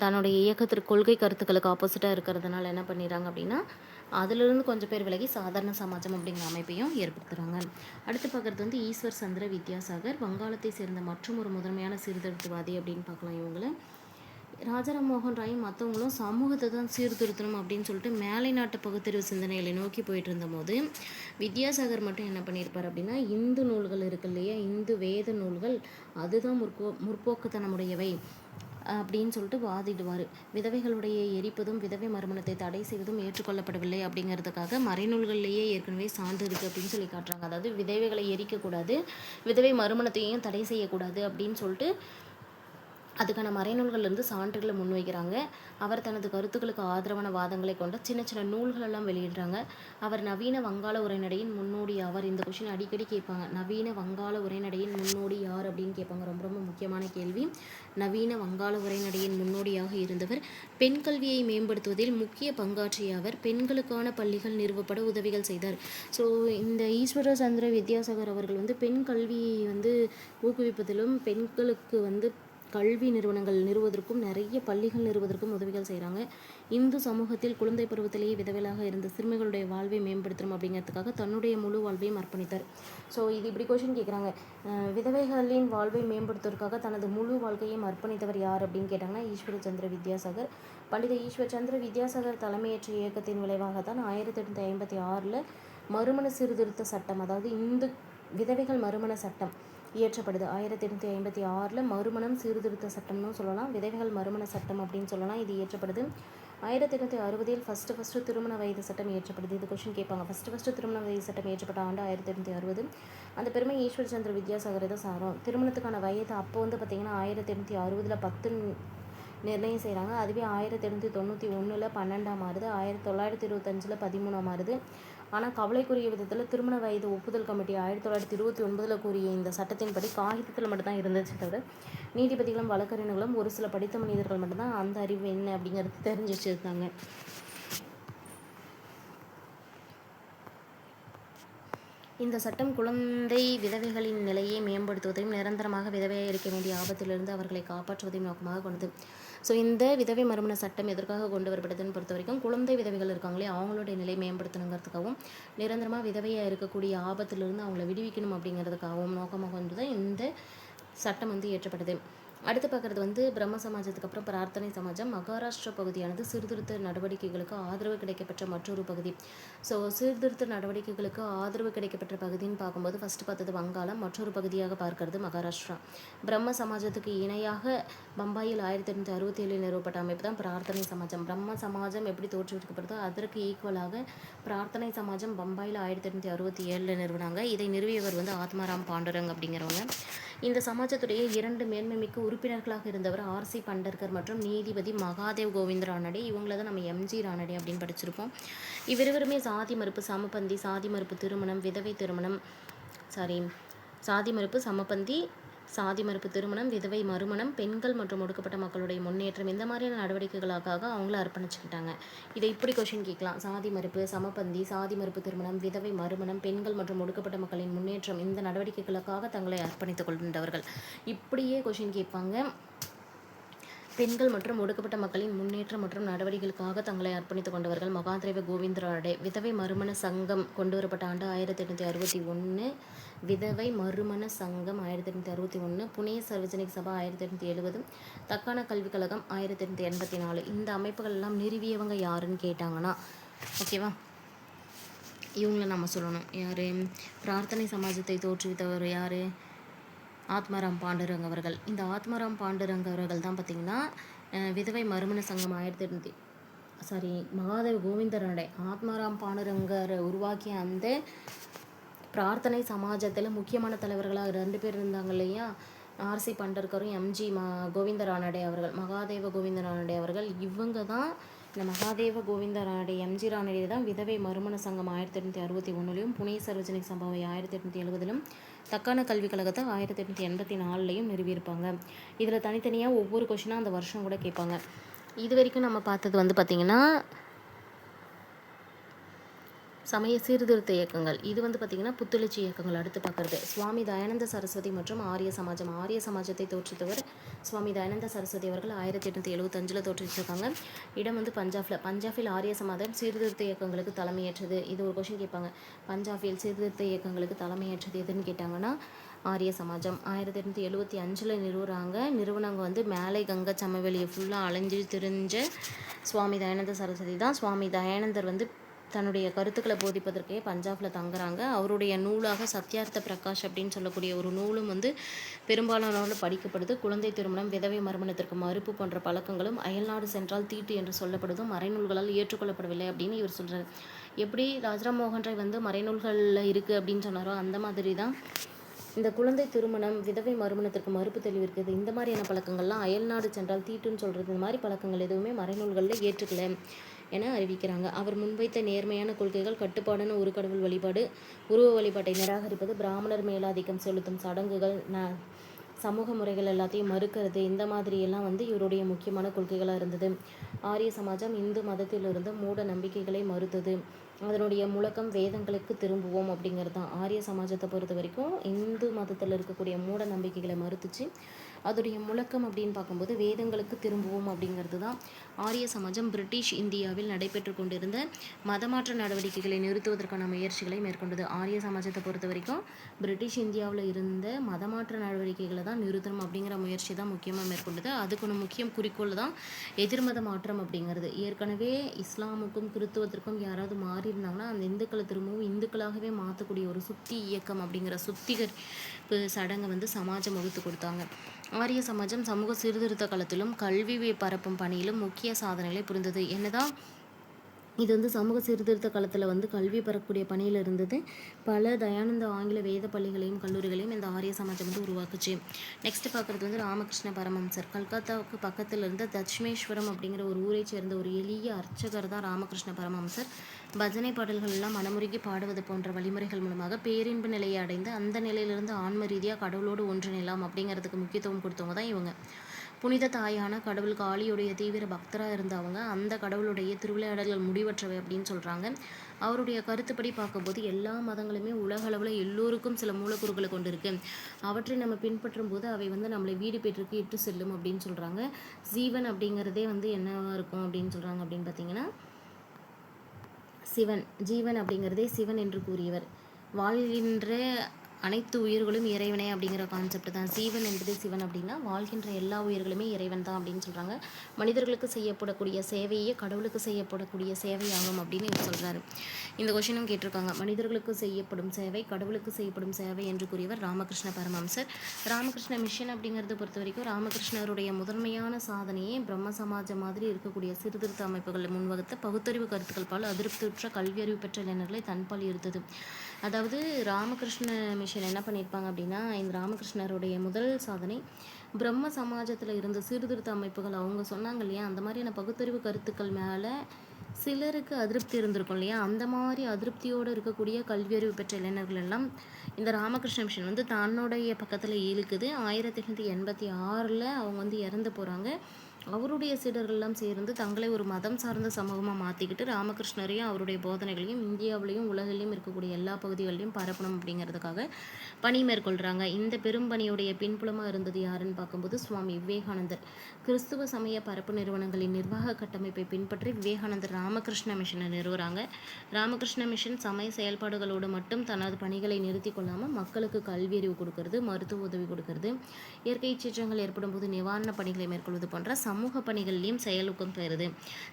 தன்னுடைய இயக்கத்திற்கு கொள்கை கருத்துக்களுக்கு ஆப்போசிட்டாக இருக்கிறதுனால என்ன பண்ணிடுறாங்க அப்படின்னா அதிலிருந்து கொஞ்சம் பேர் விலகி சாதாரண சமாஜம் அப்படிங்கிற அமைப்பையும் ஏற்படுத்துகிறாங்க. அடுத்து பார்க்குறது ஈஸ்வர் சந்திர வித்யாசாகர், வங்காளத்தை சேர்ந்த மற்றும் ஒரு முதன்மையான சீர்திருத்தவாதி அப்படின்னு பார்க்கலாம். இவங்களை ராஜாராம் மோகன் ராயும் மற்றவங்களும் சமூகத்தை தான் சீர்திருத்தணும் அப்படின்னு சொல்லிட்டு மேலை நாட்டு பகுத்தறிவு சிந்தனைகளை நோக்கி போயிட்டு இருந்தபோது வித்யாசாகர் மட்டும் என்ன பண்ணியிருப்பார் அப்படின்னா இந்து நூல்கள் இருக்கு இல்லையா, இந்து வேத நூல்கள் அதுதான் முற்போக்குத்தனமுடையவை அப்படின்னு சொல்லிட்டு வாதிடுவார். விதவைகளுடைய எரிப்பதும் விதவை மறுமணத்தை தடை செய்வதும் ஏற்றுக்கொள்ளப்படவில்லை அப்படிங்கிறதுக்காக மறைநூல்கள்லேயே ஏற்கனவே சான்று இருக்குது அப்படின்னு சொல்லி காட்டுறாங்க. அதாவது விதவைகளை எரிக்கக்கூடாது, விதவை மறுமணத்தையும் தடை செய்யக்கூடாது அப்படின்னு சொல்லிட்டு அதுக்கான மறைநூல்கள்லேருந்து சான்றுகளை முன்வைக்கிறாங்க. அவர் தனது கருத்துக்களுக்கு ஆதரவான வாதங்களை கொண்ட சின்ன சின்ன நூல்களெல்லாம் வெளியிடுறாங்க. அவர் நவீன வங்காள உரைநடையின் முன்னோடி ஆவார். இந்த கொஷின் அடிக்கடி கேட்பாங்க. நவீன வங்காள உரைநடையின் முன்னோடி யார் அப்படின்னு கேட்பாங்க. ரொம்ப ரொம்ப முக்கியமான கேள்வி. நவீன வங்காள உரைநடையின் முன்னோடியாக இருந்தவர். பெண் கல்வியை மேம்படுத்துவதில் முக்கிய பங்காற்றிய அவர் பெண்களுக்கான பள்ளிகள் நிறுவப்பட உதவிகள் செய்தார். ஸோ இந்த ஈஸ்வர சந்திர வித்யாசாகர் அவர்கள் பெண் கல்வியை ஊக்குவிப்பதிலும் பெண்களுக்கு கல்வி நிறுவனங்கள் நிறுவதற்கும் நிறைய பள்ளிகள் நிறுவதற்கும் உதவிகள் செய்கிறாங்க. இந்து சமூகத்தில் குழந்தை பருவத்திலேயே விதவைகளாக இருந்த சிறுமிகளுடைய வாழ்வை மேம்படுத்தணும் அப்படிங்கிறதுக்காக தன்னுடைய முழு வாழ்வையும் அர்ப்பணித்தார். ஸோ இது இப்படி கொஷின் கேட்குறாங்க. விதவைகளின் வாழ்வை மேம்படுத்துவதற்காக தனது முழு வாழ்க்கையும் அர்ப்பணித்தவர் யார் அப்படின்னு கேட்டாங்கன்னா ஈஸ்வர சந்திர வித்யாசாகர். பண்டித ஈஸ்வர சந்திர வித்யாசாகர் தலைமையேற்ற இயக்கத்தின் விளைவாக தான் 1856 மறுமண சீர்திருத்த சட்டம், அதாவது இந்து விதவைகள் மறுமண சட்டம் இயற்றப்படுது. 1856 மறுமணம் சீர்திருத்த சட்டம்னு சொல்லலாம், விதவைகள் மறுமண சட்டம் அப்படின்னு சொல்லலாம். இது இயற்றப்படுது. 1860 ஃபஸ்ட்டு திருமண வயது சட்டம் இயற்றப்படுது. இது கொஷின் கேட்பாங்க. ஃபஸ்ட்டு திருமண வயது சட்டம் இயற்றப்பட்ட ஆண்டு 1860. அந்த பெருமை ஈஸ்வர சந்திர வித்யாசாகர் தான் சாரும். திருமணத்துக்கான வயது அப்போ பார்த்திங்கன்னா 1860 10 நிர்ணயம் செய்கிறாங்க. அதுவே 1891 12 மாறுது, 1925 13 மாறுது. ஆனால் கவலைக்குரிய விதத்தில் திருமண வயது ஒப்புதல் கமிட்டி 1929 கூறிய இந்த சட்டத்தின்படி காகிதத்தில் மட்டும்தான் இருந்துச்சு தவிர நீதிபதிகளும் வழக்கறிஞர்களும் ஒரு சில படித்த மனிதர்கள் மட்டும்தான் அந்த அறிவு என்ன அப்படிங்கிறது தெரிஞ்சு வச்சுருந்தாங்க. இந்த சட்டம் குழந்தை விதவைகளின் நிலையை மேம்படுத்துவதையும் நிரந்தரமாக விதவையாக இருக்க வேண்டிய ஆபத்திலிருந்து அவர்களை காப்பாற்றுவதையும் நோக்கமாக கொண்டது. ஸோ இந்த விதவை மறுமண சட்டம் எதற்காக கொண்டு வரப்படுதுன்னு பொறுத்த வரைக்கும் குழந்தை விதவைகள் இருக்காங்களே அவங்களுடைய நிலை மேம்படுத்தணுங்கிறதுக்காகவும் நிரந்தரமாக விதவையாக இருக்கக்கூடிய ஆபத்திலிருந்து அவங்கள விடுவிக்கணும் அப்படிங்கிறதுக்காகவும் நோக்கமாக கொண்டு தான் இந்த சட்டம் இயற்றப்படுது. அடுத்து பார்க்குறது பிரம்ம சமாஜத்துக்கு அப்புறம் பிரார்த்தனை சமாஜம். மகாராஷ்டிரா பகுதியானது சீர்திருத்த நடவடிக்கைகளுக்கு ஆதரவு கிடைக்கப்பெற்ற மற்றொரு பகுதி. ஸோ சீர்திருத்த நடவடிக்கைகளுக்கு ஆதரவு கிடைக்கப்பெற்ற பகுதின்னு பார்க்கும்போது ஃபஸ்ட்டு பார்த்தது வங்காளம், மற்றொரு பகுதியாக பார்க்கறது மகாராஷ்டிரா. பிரம்ம சமாஜத்துக்கு இணையாக பம்பாயில் 1867 நிறுவப்பட்ட அமைப்பு தான் பிரார்த்தனை சமாஜம். பிரம்ம சமாஜம் எப்படி தோற்றுவிக்கப்படுதோ அதற்கு ஈக்குவலாக பிரார்த்தனை சமாஜம் பம்பாயில் 1867 நிறுவனாங்க. இதை நிறுவியவர் ஆத்மாராம் பாண்டுரங் அப்படிங்கிறவங்க. இந்த சமாஜத்துடைய 2 மேன்மைமிக்க உறுப்பினர்களாக இருந்தவர் ஆர்சி பண்டர்கர் மற்றும் நீதிபதி மகாதேவ் கோவிந்த் ரானடே. இவங்கள தான் நம்ம எம்ஜி ரானடே அப்படின்னு படிச்சிருப்போம். இவருமே சாதி மறுப்பு, சமபந்தி, சாதி மறுப்பு திருமணம், விதவை திருமணம், சாதி மறுப்பு, சமபந்தி, சாதி மறுப்பு திருமணம், விதவை மறுமணம், பெண்கள் மற்றும் ஒடுக்கப்பட்ட மக்களுடைய முன்னேற்றம், இந்த மாதிரியான நடவடிக்கைகளுக்காக அவங்கள அர்ப்பணிச்சுக்கிட்டாங்க. இதை இப்படி கொஷின் கேட்கலாம். சாதி மறுப்பு, சமபந்தி, சாதி மறுப்பு திருமணம், விதவை மறுமணம், பெண்கள் மற்றும் ஒடுக்கப்பட்ட மக்களின் முன்னேற்றம், இந்த நடவடிக்கைகளுக்காக தங்களை அர்ப்பணித்துக் கொண்டவர்கள். இப்படியே கொஷின் கேட்பாங்க. பெண்கள் மற்றும் ஒடுக்கப்பட்ட மக்களின் முன்னேற்றம் மற்றும் நடவடிக்கைகளுக்காக தங்களை அர்ப்பணித்துக் கொண்டவர்கள் மகாதேவ கோவிந்தராடே. விதவை மறுமண சங்கம் கொண்டு வரப்பட்ட ஆண்டு 1861. விதவை மறுமண சங்கம் 1861. புனே சர்வஜனிக் சபா 1870. தக்கான கல்விக் கழகம் 1884. இந்த அமைப்புகள் எல்லாம் நிறுவியவங்க யாருன்னு கேட்டாங்கன்னா, ஓகேவா, இவங்கள நம்ம சொல்லணும். யார்? பிரார்த்தனை சமாஜத்தை தோற்றுவித்தவர் யார்? ஆத்மாராம் பாண்டுரங் அவர்கள். இந்த ஆத்மாராம் பாண்டுரங் அவர்கள் தான் பார்த்திங்கன்னா விதவை மறுமண சங்கம் மகாதேவ கோவிந்தராடே. ஆத்மாராம் பாண்டுரங்கரை உருவாக்கிய அந்த பிரார்த்தனை சமாஜத்தில் முக்கியமான தலைவர்களாக 2 பேர் இருந்தாங்க இல்லையா, ஆர்சி பண்டர்கரும் எம்ஜி கோவிந்தரானடே அவர்கள். மகாதேவ கோவிந்தரானடே அவர்கள் இவங்க தான். இந்த மகாதேவ கோவிந்தரானடே எம்ஜி ரானடே தான் விதவை மறுமண சங்கம் 1861, புனே சர்வஜனிக் சபாவை 1870, தக்கான கல்விக் கழகத்தை 1884 நிறுவியிருப்பாங்க. இதில் தனித்தனியாக ஒவ்வொரு கொஷினாக அந்த வருஷம் கூட கேட்பாங்க. இது வரைக்கும் நம்ம பார்த்தது வந்து பார்த்திங்கன்னா சமய சீர்திருத்த இயக்கங்கள். இது வந்து பார்த்திங்கன்னா புத்துணர்ச்சி இயக்கங்கள். அடுத்து பார்க்குறது சுவாமி தயானந்த சரஸ்வதி மற்றும் ஆரிய சமாஜம். ஆரிய சமாஜத்தை தோற்றுவித்தவர் சுவாமி தயானந்த சரஸ்வதி அவர்கள் 1875 தோற்றுவிச்சிருக்காங்க. இடம் வந்து பஞ்சாபில் ஆரிய சமாஜம் சீர்திருத்த இயக்கங்களுக்கு தலைமையேற்றது. இது ஒரு கொஷின் கேட்பாங்க. பஞ்சாபில் சீர்திருத்த இயக்கங்களுக்கு தலைமையேற்றது எதுன்னு கேட்டாங்கன்னா ஆரிய சமாஜம். 1875 நிறுவுறாங்க. நிறுவனங்க வந்து மேலை கங்கை சமவெளியை ஃபுல்லாக அலைஞ்சு திரிஞ்ச சுவாமி தயானந்த சரஸ்வதி தான். சுவாமி தயானந்தர் வந்து தன்னுடைய கருத்துக்களை போதிப்பதற்கே பஞ்சாபில் தங்குறாங்க. அவருடைய நூலாக சத்யார்த்த பிரகாஷ் அப்படின்னு சொல்லக்கூடிய ஒரு நூலும் வந்து பெரும்பாலானோடு படிக்கப்படுது. குழந்தை திருமணம், விதவை மறுமணத்திற்கு மறுப்பு போன்ற பழக்கங்களும் அயல்நாடு சென்றால் தீட்டு என்று சொல்லப்படுதும் மறைநூல்களால் ஏற்றுக்கொள்ளப்படவில்லை அப்படின்னு இவர் சொல்கிறார். எப்படி ராஜராம் மோகன் ராய் வந்து மறைநூல்களில் இருக்குது அப்படின்னு சொன்னாரோ அந்த மாதிரி தான் இந்த குழந்தை திருமணம், விதவை மறுமணத்திற்கு மறுப்பு தெளிவிருக்குது. இந்த மாதிரியான பழக்கங்கள்லாம் அயல்நாடு சென்றால் தீட்டுன்னு சொல்கிறது. இந்த மாதிரி பழக்கங்கள் எதுவுமே மறைநூல்களில் ஏற்றுக்கல என அறிவிக்கிறாங்க. அவர் முன்வைத்த நேர்மையான கொள்கைகள் கட்டுப்பாடான ஒரு கடவுள் வழிபாடு, உருவ வழிபாட்டை நிராகரிப்பது, பிராமணர் மேலாதிக்கம் செலுத்தும் சடங்குகள், சமூக முறைகள் எல்லாத்தையும் மறுக்கிறது, இந்த மாதிரியெல்லாம் வந்து இவருடைய முக்கியமான கொள்கைகளாக இருந்தது. ஆரிய சமாஜம் இந்து மதத்திலிருந்து மூட நம்பிக்கைகளை மறுத்தது. அதனுடைய முழக்கம் வேதங்களுக்கு திரும்புவோம் அப்படிங்கிறது தான். ஆரிய சமாஜத்தை பொறுத்த வரைக்கும் இந்து மதத்தில் இருக்கக்கூடிய மூட நம்பிக்கைகளை மறுத்துச்சு. அதோடைய முழக்கம் அப்படின்னு பார்க்கும்போது வேதங்களுக்கு திரும்புவோம் அப்படிங்கிறது தான். ஆரிய சமாஜம் பிரிட்டிஷ் இந்தியாவில் நடைபெற்று கொண்டிருந்த மதமாற்ற நடவடிக்கைகளை நிறுத்துவதற்கான முயற்சிகளை மேற்கொண்டது. ஆரிய சமாஜத்தை பொறுத்த வரைக்கும் பிரிட்டிஷ் இந்தியாவில் இருந்த மதமாற்ற நடவடிக்கைகளை தான் நிறுத்தணும் அப்படிங்கிற முயற்சி தான் முக்கியமாக மேற்கொண்டது. அதுக்கு முக்கிய குறிக்கோள் தான் எதிர்மத மாற்றம் அப்படிங்கிறது. ஏற்கனவே இஸ்லாமுக்கும் கிறித்துவத்திற்கும் யாராவது மாறி இருந்தாங்கன்னா அந்த இந்துக்களை திரும்பவும் இந்துக்களாகவே மாற்றக்கூடிய ஒரு சுத்தி இயக்கம் அப்படிங்கிற சுத்திகரிப்பு சடங்கை வந்து சமாஜம் வகுத்து கொடுத்தாங்க. ஆரிய சமாஜம் சமூக சீர்திருத்த காலத்திலும் கல்வி பரப்பும் பணியிலும் முக்கிய சாதனைகளை புரிந்தது. என்னதான் இது வந்து சமூக சீர்திருத்த காலத்தில் வந்து கல்வி பெறக்கூடிய பணியில் இருந்தது. பல தயானந்த ஆங்கில வேத பள்ளிகளையும் கல்லூரிகளையும் இந்த ஆரிய சமாஜம் வந்து உருவாக்குச்சு. நெக்ஸ்ட் பார்க்குறது வந்து ராமகிருஷ்ண பரமஹம்சர். கல்கத்தாவுக்கு பக்கத்தில் இருந்த தட்சிமேஸ்வரம் அப்படிங்கிற ஒரு ஊரை சேர்ந்த ஒரு எளிய அர்ச்சகர் தான் ராமகிருஷ்ண பரமஹம்சர். பஜனை பாடல்கள் எல்லாம் மனமுருகி பாடுவது போன்ற வழிமுறைகள் மூலமாக பேரின்பு நிலையை அடைந்து அந்த நிலையிலிருந்து ஆன்ம ரீதியாக கடவுளோடு ஒன்றிணைலாம் அப்படிங்கிறதுக்கு முக்கியத்துவம் கொடுத்தவங்க தான் இவங்க. புனித தாயான கடவுள் காளியுடைய தீவிர பக்தராக இருந்தவங்க. அந்த கடவுளுடைய திருவிளையாடல்கள் முடிவற்றவை அப்படின்னு சொல்கிறாங்க. அவருடைய கருத்துப்படி பார்க்கும்போது எல்லா மதங்களுமே உலகளவில் எல்லோருக்கும் சில மூலக்கூறுகளை கொண்டு இருக்கு. அவற்றை நம்ம பின்பற்றும் போது அவை வந்து நம்மளை வீடு பெற்றுக்கு இட்டு செல்லும் அப்படின்னு சொல்கிறாங்க. ஜீவன் அப்படிங்கிறதே வந்து என்னவா இருக்கும் அப்படின்னு சொல்கிறாங்க அப்படின்னு பார்த்தீங்கன்னா சிவன். ஜீவன் அப்படிங்கிறதே சிவன் என்று கூறியவர். வாழ்கின்ற அனைத்து உயிர்களும் இறைவனே அப்படிங்கிற கான்செப்ட் தான். ஜீவன் என்பது சிவன் அப்படின்னா வாழ்கின்ற எல்லா உயிர்களுமே இறைவன் தான் அப்படின்னு சொல்கிறாங்க. மனிதர்களுக்கு செய்யப்படக்கூடிய சேவையே கடவுளுக்கு செய்யப்படக்கூடிய சேவையாகும் அப்படின்னு இவர் சொல்கிறாரு. இந்த கொஷினும் கேட்டிருக்காங்க. மனிதர்களுக்கு செய்யப்படும் சேவை கடவுளுக்கு செய்யப்படும் சேவை என்று கூறியவர் ராமகிருஷ்ண பரமஹம்சர். ராமகிருஷ்ண மிஷன் அப்படிங்கிறத பொறுத்த வரைக்கும் ராமகிருஷ்ணருடைய முதன்மையான சாதனையே பிரம்ம சமாஜம் மாதிரி இருக்கக்கூடிய சீர்திருத்த அமைப்புகள் முன்வகுத்த பகுத்தறிவு கருத்துக்கள் பால் அதிருப்தியுற்ற கல்வி அறிவு பெற்ற இளைஞர்களை தன்பால் இருந்தது. அதாவது ராமகிருஷ்ண மிஷன் என்ன பண்ணியிருப்பாங்க அப்படின்னா, இந்த ராமகிருஷ்ணருடைய முதல் சாதனை பிரம்ம சமாஜத்தில் இருந்த சீர்திருத்த அமைப்புகள் அவங்க சொன்னாங்க இல்லையா, அந்த மாதிரியான பகுத்தறிவு கருத்துக்கள் மேலே சிலருக்கு அதிருப்தி இருந்திருக்கும் இல்லையா, அந்த மாதிரி அதிருப்தியோடு இருக்கக்கூடிய கல்வியறிவு பெற்ற இளைஞர்கள் எல்லாம் இந்த ராமகிருஷ்ண மிஷன் வந்து தன்னுடைய பக்கத்தில் இழுக்குது. 1886 அவங்க வந்து இறந்து போகிறாங்க. அவருடைய சீடர்கள்லாம் சேர்ந்து தங்களை ஒரு மதம் சார்ந்த சமூகமாக மாற்றிக்கிட்டு ராமகிருஷ்ணரையும் அவருடைய போதனைகளையும் இந்தியாவிலையும் உலகிலையும் இருக்கக்கூடிய எல்லா பகுதிகளிலையும் பரப்பணும் அப்படிங்கிறதுக்காக பணி மேற்கொள்கிறாங்க. இந்த பெரும் பணியுடைய பின்புலமாக இருந்தது யாருன்னு பார்க்கும்போது சுவாமி விவேகானந்தர். கிறிஸ்துவ சமய பரப்பு நிறுவனங்களின் நிர்வாக கட்டமைப்பை பின்பற்றி விவேகானந்தர் ராமகிருஷ்ண மிஷனை நிறுவுறாங்க. ராமகிருஷ்ண மிஷன் சமய செயல்பாடுகளோடு மட்டும் தனது பணிகளை நிறுத்தி கொள்ளாமல் மக்களுக்கு கல்வியறிவு கொடுக்கறது, மருத்துவ உதவி கொடுக்கறது, இயற்கை சீற்றங்கள் ஏற்படும் போது நிவாரண பணிகளை மேற்கொள்வது போன்ற சமூக பணிகள்லையும் செயலூக்கம் பெறுது.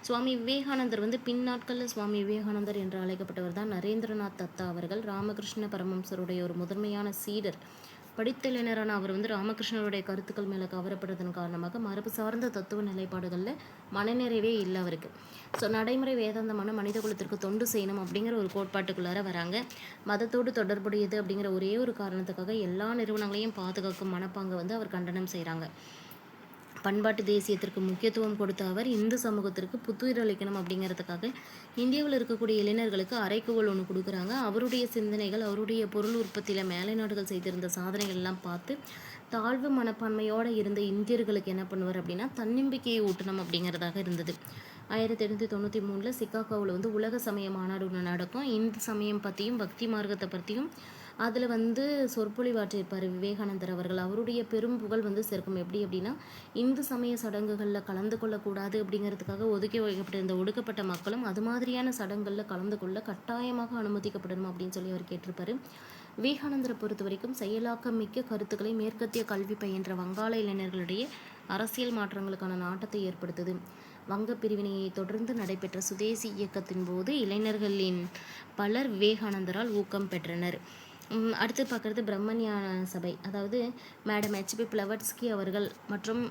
சுவாமி விவேகானந்தர் வந்து பின்னாட்களில் சுவாமி விவேகானந்தர் என்று அழைக்கப்பட்டவர் தான் நரேந்திரநாத் தத்தா அவர்கள். ராமகிருஷ்ண பரமஹம்சருடைய ஒரு முதன்மையான சீடர். படித்த இளைஞரான அவர் வந்து ராமகிருஷ்ணருடைய கருத்துக்கள் மேலே கவரப்படுறதன் காரணமாக மரபு சார்ந்த தத்துவ நிலைப்பாடுகளில் மனநிறைவே இல்லை அவருக்கு. ஸோ நடைமுறை வேதாந்தமான மனித குலத்திற்கு தொண்டு செய்யணும் அப்படிங்கிற ஒரு கோட்பாட்டுக்குள்ளார வராங்க. மதத்தோடு தொடர்புடையது அப்படிங்கிற ஒரே ஒரு காரணத்துக்காக எல்லா நிறுவனங்களையும் பாதுகாக்கும் மனப்பாங்க வந்து அவர் கண்டனம் செய்கிறாங்க. பண்பாட்டு தேசியத்திற்கு முக்கியத்துவம் கொடுத்த அவர் இந்து சமூகத்திற்கு புத்துயிர் அளிக்கணும் அப்படிங்கிறதுக்காக இந்தியாவில் இருக்கக்கூடிய இளைஞர்களுக்கு அறைக்கூவல் ஒன்று கொடுக்குறாங்க. அவருடைய சிந்தனைகள், அவருடைய பொருள் உற்பத்தியில் மேலை நாடுகள் செய்திருந்த சாதனைகள் எல்லாம் பார்த்து தாழ்வு மனப்பான்மையோடு இருந்த இந்தியர்களுக்கு என்ன பண்ணுவார் அப்படின்னா தன்னம்பிக்கையை ஊட்டணும் அப்படிங்கிறதாக இருந்தது. 1893 சிகாகோவில் வந்து உலக சமய மாநாடு ஒன்று நடக்கும். இந்து சமயம் பற்றியும் பக்தி மார்க்கத்தை பற்றியும் அதில் வந்து சொற்பொழிவாற்றியிருப்பார் விவேகானந்தர் அவர்கள். அவருடைய பெரும் புகழ் வந்து சேர்க்கும். எப்படி அப்படின்னா, இந்து சமய சடங்குகளில் கலந்து கொள்ளக்கூடாது அப்படிங்கிறதுக்காக ஒதுக்கி வைக்கப்பட்டிருந்த ஒடுக்கப்பட்ட மக்களும் அது மாதிரியான சடங்குகளில் கலந்து கொள்ள கட்டாயமாக அனுமதிக்கப்படணும் அப்படின்னு சொல்லி அவர் கேட்டிருப்பார். விவேகானந்தரை பொறுத்த வரைக்கும் செயலாக்கம் மிக்க கருத்துக்களை மேற்கத்திய கல்வி பயின்ற வங்காள இளைஞர்களிடையே அரசியல் மாற்றங்களுக்கான நாட்டத்தை ஏற்படுத்துது. வங்க பிரிவினையை தொடர்ந்து நடைபெற்ற சுதேசி இயக்கத்தின் போது இளைஞர்களின் பலர் விவேகானந்தரால் ஊக்கம் பெற்றனர். அடுத்து பார்க்குறது பிரம்மஞான சபை. அதாவது மேடம் ஹெச்பி பிளவட்ஸ்கி அவர்கள் மற்றும்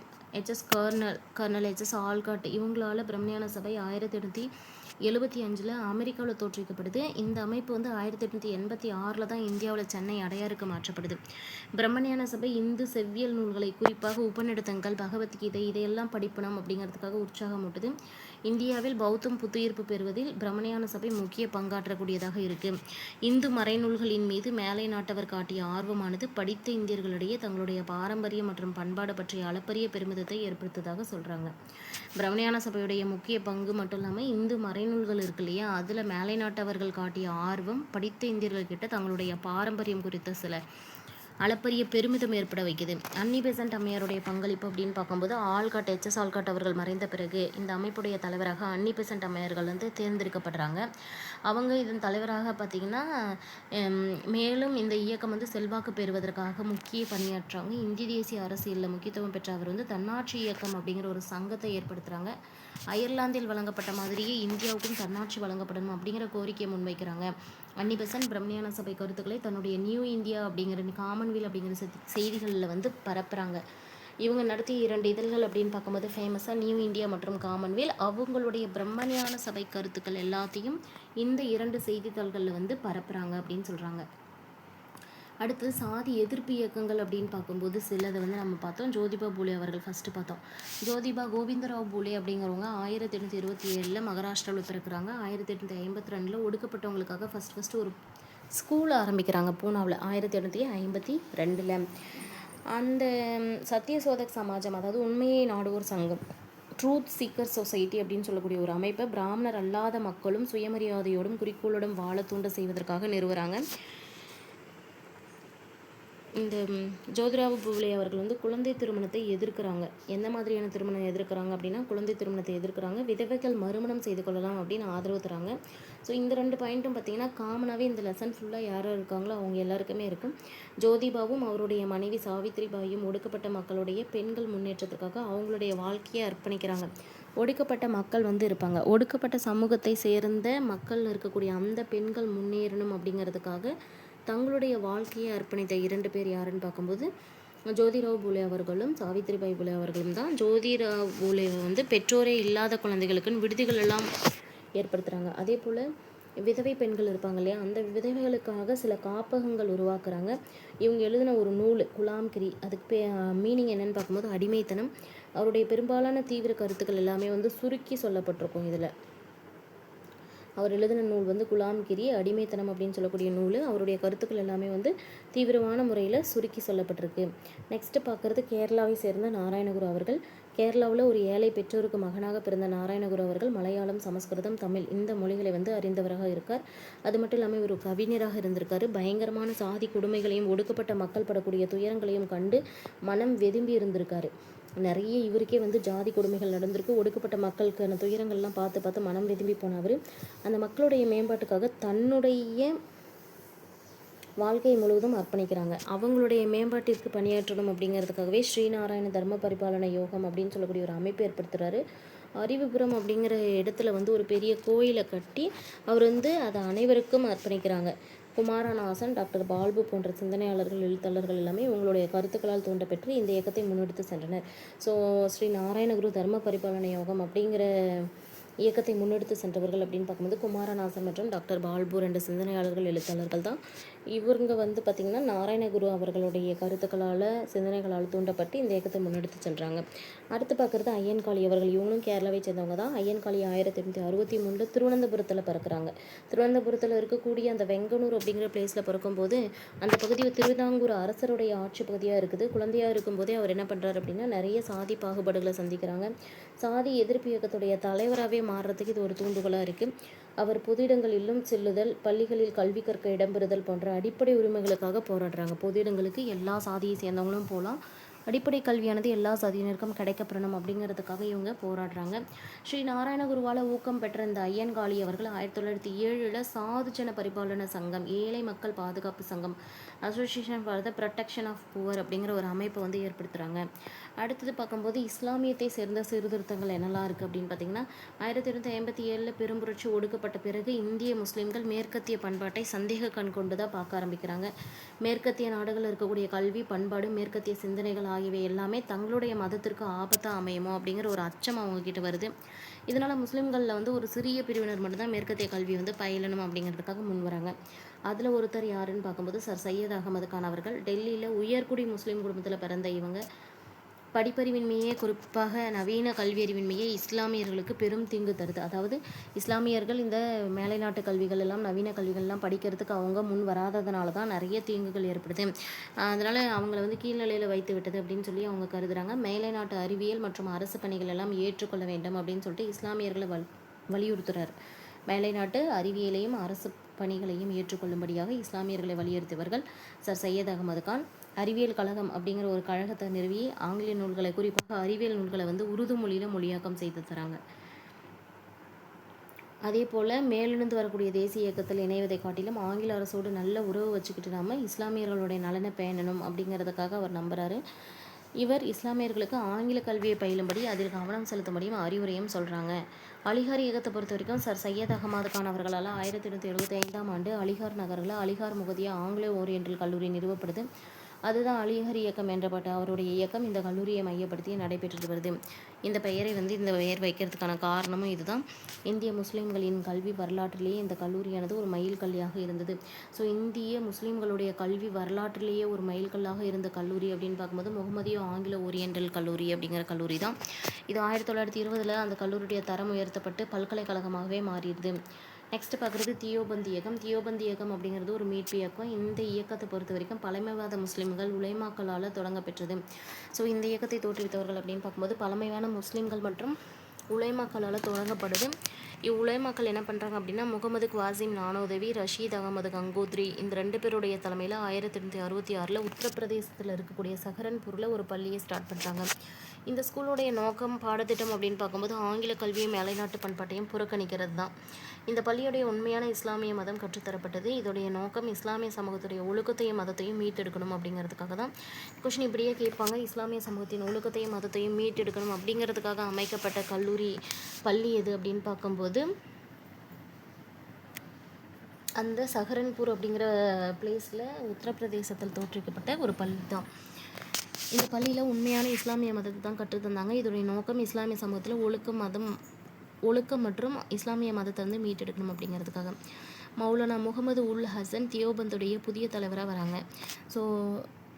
கர்னல் ஹெச்எஸ் ஆல்காட் இவங்களால் பிரம்மஞான சபை 1875 அமெரிக்காவில் தோற்றுவிக்கப்படுது. இந்த அமைப்பு வந்து 1886 தான் இந்தியாவில் சென்னை அடையாருக்கு மாற்றப்படுது. பிரம்மஞான சபை இந்து செவ்வியல் நூல்களை, குறிப்பாக உபநிடதங்கள், பகவத்கீதை இதையெல்லாம் படிப்பணும் அப்படிங்கிறதுக்காக உற்சாகமூட்டுது. இந்தியாவில் பௌத்தம் புத்துயிர்ப்பு பெறுவதில் பிரம்மஞான சபை முக்கிய பங்காற்றக்கூடியதாக இருக்குது. இந்து மறைநூல்களின் மீது மேலை நாட்டவர் காட்டிய ஆர்வமானது படித்த இந்தியர்களிடையே தங்களுடைய பாரம்பரியம் மற்றும் பண்பாடு பற்றிய அளப்பரிய பெருமிதத்தை ஏற்படுத்ததாக சொல்கிறாங்க. பிரம்மஞான சபையுடைய முக்கிய பங்கு மட்டும் இல்லாமல் இந்து மறைநூல்கள் இருக்கு இல்லையா, அதில் மேலை நாட்டவர்கள் காட்டிய ஆர்வம் படித்த இந்தியர்கள்கிட்ட தங்களுடைய பாரம்பரியம் குறித்த சில அளப்பரிய பெருமிதம் ஏற்பட வைக்குது. அன்னி பெசன்ட் அம்மையாருடைய பங்களிப்பு அப்படின்னு பார்க்கும்போது ஆல்காட் ஹெச்எஸ் ஆல்காட் அவர்கள் மறைந்த பிறகு இந்த அமைப்புடைய தலைவராக அன்னி பெசன்ட் அம்மையார்கள் வந்து தேர்ந்தெடுக்கப்படுறாங்க. அவங்க இதன் தலைவராக பார்த்திங்கன்னா மேலும் இந்த இயக்கம் வந்து செல்வாக்கு பெறுவதற்காக முக்கிய பணியாற்றுறாங்க. இந்திய தேசிய அரசியலில் முக்கியத்துவம் பெற்ற அவர் வந்து தன்னாட்சி இயக்கம் அப்படிங்கிற ஒரு சங்கத்தை ஏற்படுத்துகிறாங்க. அயர்லாந்தில் வழங்கப்பட்ட மாதிரியே இந்தியாவுக்கும் தன்னாட்சி வழங்கப்படணும் அப்படிங்கிற கோரிக்கையை முன்வைக்கிறாங்க. அன்னி பெசன்ட் பிரம்மஞான சபை கருத்துக்களை தன்னுடைய நியூ இந்தியா அப்படிங்கிற காமன்வெல்த் அப்படிங்கிற செய்திகளில் வந்து பரப்புகிறாங்க. இவங்க நடத்திய 2 இதழ்கள் அப்படின்னு பார்க்கும்போது ஃபேமஸாக நியூ இந்தியா மற்றும் காமன்வெல்த். அவங்களுடைய பிரம்மஞான சபை கருத்துக்கள் எல்லாத்தையும் இந்த 2 செய்தித்தாள்களில் வந்து பரப்புகிறாங்க அப்படின்னு சொல்கிறாங்க. அடுத்து சாதி எதிர்ப்பு இயக்கங்கள் அப்படின்னு பார்க்கும்போது சிலதை வந்து நம்ம பார்த்தோம். ஜோதிபா பூலே அவர்கள் ஃபஸ்ட்டு பார்த்தோம். ஜோதிபா கோவிந்தராவ் பூலே அப்படிங்கிறவங்க 1827 மகாராஷ்டிராவில் பிறக்கிறாங்க. 1852 ஒடுக்கப்பட்டவங்களுக்காக ஃபஸ்ட்டு ஒரு ஸ்கூல் ஆரம்பிக்கிறாங்க பூனாவில் 1852. அந்த சத்தியசோதக் சமாஜம், அதாவது உண்மையை நாடுவோர் சங்கம், ட்ரூத் சீக்கர் சொசைட்டி அப்படின்னு சொல்லக்கூடிய ஒரு அமைப்பை பிராமணர் அல்லாத மக்களும் சுயமரியாதையோடும் குறிக்கோளோடும் வாழ தூண்ட செய்வதற்காக நிறுவுறாங்க. இந்த ஜோதிராவ் பூலே அவர்கள் வந்து குழந்தை திருமணத்தை எதிர்க்கிறாங்க. எந்த மாதிரியான திருமணம் எதிர்க்கிறாங்க அப்படின்னா குழந்தை திருமணத்தை எதிர்க்கிறாங்க. விதவைகள் மறுமணம் செய்து கொள்ளலாம் அப்படின்னு ஆதரவு தராங்க. ஸோ இந்த 2 பாயிண்ட்டும் பார்த்திங்கன்னா காமனாகவே இந்த லெசன் ஃபுல்லாக யார் இருக்காங்களோ அவங்க எல்லாருக்குமே இருக்கும். ஜோதிபாவும் அவருடைய மனைவி சாவித்ரிபாயும் ஒடுக்கப்பட்ட மக்களுடைய பெண்கள் முன்னேற்றத்துக்காக அவங்களுடைய வாழ்க்கையை அர்ப்பணிக்கிறாங்க. ஒடுக்கப்பட்ட மக்கள் வந்து இருப்பாங்க. ஒடுக்கப்பட்ட சமூகத்தை சேர்ந்த மக்கள் இருக்கக்கூடிய அந்த பெண்கள் முன்னேறணும் அப்படிங்கிறதுக்காக தங்களுடைய வாழ்க்கையை அர்ப்பணித்த 2 பேர் யாருன்னு பார்க்கும்போது ஜோதிராவ் பூலே அவர்களும் சாவித்ரிபாய் பூலே அவர்களும் தான். ஜோதிராவ் பூலே வந்து பெற்றோரே இல்லாத குழந்தைகளுக்குன்னு விடுதிகள் எல்லாம் ஏற்படுத்துகிறாங்க. அதே போல் விதவை பெண்கள் இருப்பாங்க இல்லையா, அந்த விதவைகளுக்காக சில காப்பகங்கள் உருவாக்குறாங்க. இவங்க எழுதின ஒரு நூல் குலாம்கிரி, அதுக்கு மீனிங் என்னன்னு பார்க்கும்போது அடிமைத்தனம். அவருடைய பெரும்பாலான தீவிர கருத்துக்கள் எல்லாமே வந்து சுருக்கி சொல்லப்பட்டிருக்கும் இதில். அவர் எழுதின நூல் வந்து குலாம்கிரி அடிமைத்தனம் அப்படின்னு சொல்லக்கூடிய நூல். அவருடைய கருத்துக்கள் எல்லாமே வந்து தீவிரமான முறையில் சுருக்கி சொல்லப்பட்டிருக்கு. நெக்ஸ்ட்டு பார்க்குறது கேரளாவை சேர்ந்த நாராயணகுரு அவர்கள். கேரளாவில் ஒரு ஏழை பெற்றோருக்கு மகனாக பிறந்த நாராயணகுரு அவர்கள் மலையாளம், சமஸ்கிருதம், தமிழ் இந்த மொழிகளை வந்து அறிந்தவராக இருக்கார். அது மட்டும் இல்லாமல் ஒரு கவிஞராக இருந்திருக்காரு. பயங்கரமான சாதி கொடுமைகளையும் ஒடுக்கப்பட்ட மக்கள் படக்கூடிய துயரங்களையும் கண்டு மனம் வெதும்பி இருந்திருக்காரு. நிறைய இவருக்கே வந்து ஜாதி கொடுமைகள் நடந்திருக்கு. ஒடுக்கப்பட்ட மக்களுக்கான துயரங்கள்லாம் பார்த்து பார்த்து மனம் வெதும்பி போனவர் அந்த மக்களுடைய மேம்பாட்டுக்காக தன்னுடைய வாழ்க்கை முழுவதும் அர்ப்பணிக்கிறாங்க. அவங்களுடைய மேம்பாட்டிற்கு பணியாற்றணும் அப்படிங்கிறதுக்காகவே ஸ்ரீநாராயண தர்ம பரிபாலன யோகம் அப்படின்னு சொல்லக்கூடிய ஒரு அமைப்பு ஏற்படுத்துகிறாரு. அறிவுபுரம் அப்படிங்கிற இடத்துல வந்து ஒரு பெரிய கோயிலை கட்டி அவர் வந்து அதை அனைவருக்கும் அர்ப்பணிக்கிறாங்க. குமாரநாசன், டாக்டர் பால்பு போன்ற சிந்தனையாளர்கள், எழுத்தாளர்கள் எல்லாமே இவங்களுடைய கருத்துக்களால் தூண்டப்பெற்று இந்த இயக்கத்தை முன்னெடுத்து சென்றனர். ஸோ ஸ்ரீ நாராயணகுரு தர்ம பரிபாலன யோகம் அப்படிங்கிற இயக்கத்தை முன்னெடுத்து சென்றவர்கள் அப்படின்னு பார்க்கும்போது குமாரநாசன் மற்றும் டாக்டர் பால்பு 2 சிந்தனையாளர்கள், எழுத்தாளர்கள் தான். இவங்க வந்து பார்த்திங்கன்னா நாராயணகுரு அவர்களுடைய கருத்துக்களால், சிந்தனைகளால் தூண்டப்பட்டு இந்த இயக்கத்தை முன்னெடுத்து சென்றாங்க. அடுத்து பார்க்குறது ஐயன்காளி அவர்கள். இவங்களும் கேரளாவை சேர்ந்தவங்க தான். ஐயன்காளி 1863 திருவனந்தபுரத்தில் பிறக்கிறாங்க. திருவனந்தபுரத்தில் இருக்கக்கூடிய அந்த வெங்கனூர் அப்படிங்கிற பிளேஸில் பிறக்கும்போது அந்த பகுதி திருவிதாங்கூர் அரசருடைய ஆட்சி பகுதியாக இருக்குது. குழந்தையாக இருக்கும்போதே அவர் என்ன பண்ணுறாரு அப்படின்னா நிறைய சாதி பாகுபாடுகளை சந்திக்கிறாங்க. சாதி எதிர்ப்பு இயக்கத்துடைய தலைவராகவே மாறுறதுக்கு இது ஒரு தூண்டுகோலாக இருக்குது. அவர் பொது இடங்களிலும் செல்லுதல், பள்ளிகளில் கல்வி கற்க இடம்பெறுதல் போன்ற அடிப்படை உரிமைகளுக்காக போராடுறாங்க. பொது இடங்களுக்கு எல்லா சாதியை சேர்ந்தவங்களும் போகலாம், அடிப்படை கல்வியானது எல்லா சாதியினருக்கும் கிடைக்கப்பெறணும் அப்படிங்கிறதுக்காக இவங்க போராடுறாங்க. ஸ்ரீ நாராயணகுருவால் ஊக்கம் பெற்ற இந்த ஐயன்காளி அவர்கள் 1907 சாதுஜன பரிபாலன சங்கம், ஏழை மக்கள் பாதுகாப்பு சங்கம், association for the protection of poor அப்படிங்கிற ஒரு அமைப்பை வந்து ஏற்படுத்துகிறாங்க. அடுத்தது பார்க்கும்போது இஸ்லாமியத்தை சேர்ந்த சீர்திருத்தங்கள் என்னெல்லாம் இருக்குது அப்படின்னு பார்த்தீங்கன்னா 1957 பெரும்புரட்சி ஒடுக்கப்பட்ட பிறகு இந்திய முஸ்லீம்கள் மேற்கத்திய பண்பாட்டை சந்தேக கண் கொண்டு தான் பார்க்க ஆரம்பிக்கிறாங்க. மேற்கத்திய நாடுகளில் இருக்கக்கூடிய கல்வி, பண்பாடு, மேற்கத்திய சிந்தனைகள் ஆகியவை எல்லாமே தங்களுடைய மதத்திற்கு ஆபத்தாக அமையுமோ அப்படிங்கிற ஒரு அச்சம் அவங்கக்கிட்ட வருது. இதனால் முஸ்லீம்களில் வந்து ஒரு சிறிய பிரிவினர் மட்டும்தான் மேற்கத்திய கல்வி வந்து பயிலணும் அப்படிங்கிறதுக்காக முன் வராங்க. அதில் ஒருத்தர் யாருன்னு பார்க்கும்போது சர் சையத் அகமது கான் அவர்கள். டெல்லியில் உயர்குடி முஸ்லீம் குடும்பத்தில் பிறந்த இவங்க படிப்பறிவின்மையே, குறிப்பாக நவீன கல்வியறிவின்மையே இஸ்லாமியர்களுக்கு பெரும் தீங்கு தருது. அதாவது இஸ்லாமியர்கள் இந்த மேலை நாட்டு கல்விகள் எல்லாம், நவீன கல்விகள் எல்லாம் படிக்கிறதுக்கு அவங்க முன் வராததுனால தான் நிறைய தீங்குகள் ஏற்படுது. அதனால் அவங்கள வந்து கீழ்நிலையில் வைத்து விட்டது அப்படின்னு சொல்லி அவங்க கருதுகிறாங்க. மேலை நாட்டு அறிவியல் மற்றும் அரசு பணிகள் எல்லாம் ஏற்றுக்கொள்ள வேண்டும் அப்படின்னு சொல்லிட்டு இஸ்லாமியர்களை வலியுறுத்துகிறார். மேலை நாட்டு அறிவியலையும் அரசு பணிகளையும் ஏற்றுக்கொள்ளும்படியாக இஸ்லாமியர்களை வலியுறுத்தியவர்கள் சர் சையத் அகமது கான். அறிவியல் கழகம் அப்படிங்கிற ஒரு கழகத்தை நிறுவி ஆங்கில நூல்களை, குறிப்பாக அறிவியல் நூல்களை வந்து உருது மொழியில் மொழியாக்கம் செய்து தராங்க. அதே போல் மேலிருந்து வரக்கூடிய தேசிய இயக்கத்தில் இணைவதை காட்டிலும் ஆங்கில அரசோடு நல்ல உறவு வச்சுக்கிட்டு நாம இஸ்லாமியர்களுடைய நலனை பேணணும் அப்படிங்கிறதுக்காக அவர் நம்புகிறாரு. இவர் இஸ்லாமியர்களுக்கு ஆங்கில கல்வியை பயிலும்படி அதில் கவனம் செலுத்தும்படியும் அறிவுரையும் சொல்கிறாங்க. அலிகார் இயக்கத்தை பொறுத்த வரைக்கும் சர் சையத் அகமது கான் அவர்களால் 1875ஆம் ஆண்டு அலிகார் நகரில் அலிகார் முகதியா ஆங்கிலோ ஓரியண்டல் கல்லூரி நிறுவப்படுது. அதுதான் அலிகார் இயக்கம் என்றப்பட்ட அவருடைய இயக்கம் இந்த கல்லூரியை மையப்படுத்தி நடைபெற்று வருது. இந்த பெயரை வந்து இந்த பெயர் வைக்கிறதுக்கான காரணமும் இதுதான். இந்திய முஸ்லீம்களின் கல்வி வரலாற்றிலேயே இந்த கல்லூரியானது ஒரு மைல்கல்லாக இருந்தது. ஸோ இந்திய முஸ்லீம்களுடைய கல்வி வரலாற்றிலேயே ஒரு மைல்கல்லாக இருந்த கல்லூரி அப்படின்னு பார்க்கும்போது முகமதியோ ஆங்கிலோ ஓரியண்டல் கல்லூரி அப்படிங்கிற கல்லூரி தான். இது 1920 அந்த கல்லூரியுடைய தரம் உயர்த்தப்பட்டு பல்கலைக்கழகமாகவே மாறிடுது. நெக்ஸ்ட் பார்க்குறது தியோபந்த் இயக்கம். தியோபந்த் இயக்கம் அப்படிங்கிறது ஒரு மீட்பு இயக்கம். இந்த இயக்கத்தை பொறுத்த வரைக்கும் பழமைவாத முஸ்லீம்கள் உலைமாக்களால் தொடங்க பெற்றது. ஸோ இந்த இயக்கத்தை தோற்றுவித்தவர்கள் அப்படின்னு பார்க்கும்போது பழமையான முஸ்லீம்கள் மற்றும் உலைமாக்களால் தொடங்கப்படுது. இவ்வுலைமாக்கள் என்ன பண்ணுறாங்க அப்படின்னா முகமது குவாசிம் நானோதவி, ரஷீத் அகமது கங்கோத்ரி இந்த 2 பேருடைய தலைமையில் 1866 உத்தரப்பிரதேசத்தில் இருக்கக்கூடிய சஹரன்பூரில் ஒரு பள்ளியை ஸ்டார்ட் பண்ணுறாங்க. இந்த ஸ்கூலோடைய நோக்கம், பாடத்திட்டம் அப்படின்னு பார்க்கும்போது ஆங்கில கல்வியும் மேலைநாட்டு பண்பாட்டையும் புறக்கணிக்கிறது தான். இந்த பள்ளியுடைய உண்மையான இஸ்லாமிய மதம் கற்றுத்தரப்பட்டது. இதோடைய நோக்கம் இஸ்லாமிய சமூகத்துடைய ஒழுக்கத்தையும் மதத்தையும் மீட்டெடுக்கணும் அப்படிங்கிறதுக்காக தான். கொஸ்டின் இப்படியே கேட்பாங்க, இஸ்லாமிய சமூகத்தின் ஒழுக்கத்தையும் மதத்தையும் மீட்டெடுக்கணும் அப்படிங்கிறதுக்காக அமைக்கப்பட்ட பள்ளி எது அப்படின்னு பார்க்கும்போது அந்த சஹரன்பூர் அப்படிங்கிற பிளேஸில் உத்தரப்பிரதேசத்தில் தோற்றுவிக்கப்பட்ட ஒரு பள்ளி தான். இந்த பள்ளியில் உண்மையான இஸ்லாமிய மதத்தை தான் கற்றுத்தந்தாங்க. இதோடைய நோக்கம் இஸ்லாமிய சமூகத்தில் ஒழுக்கம் மற்றும் இஸ்லாமிய மதத்தை வந்து மீட்டெடுக்கணும் அப்படிங்கிறதுக்காக. மௌலானா முகமது உல் ஹசன் தியோபந்துடைய புதிய தலைவராக வராங்க. ஸோ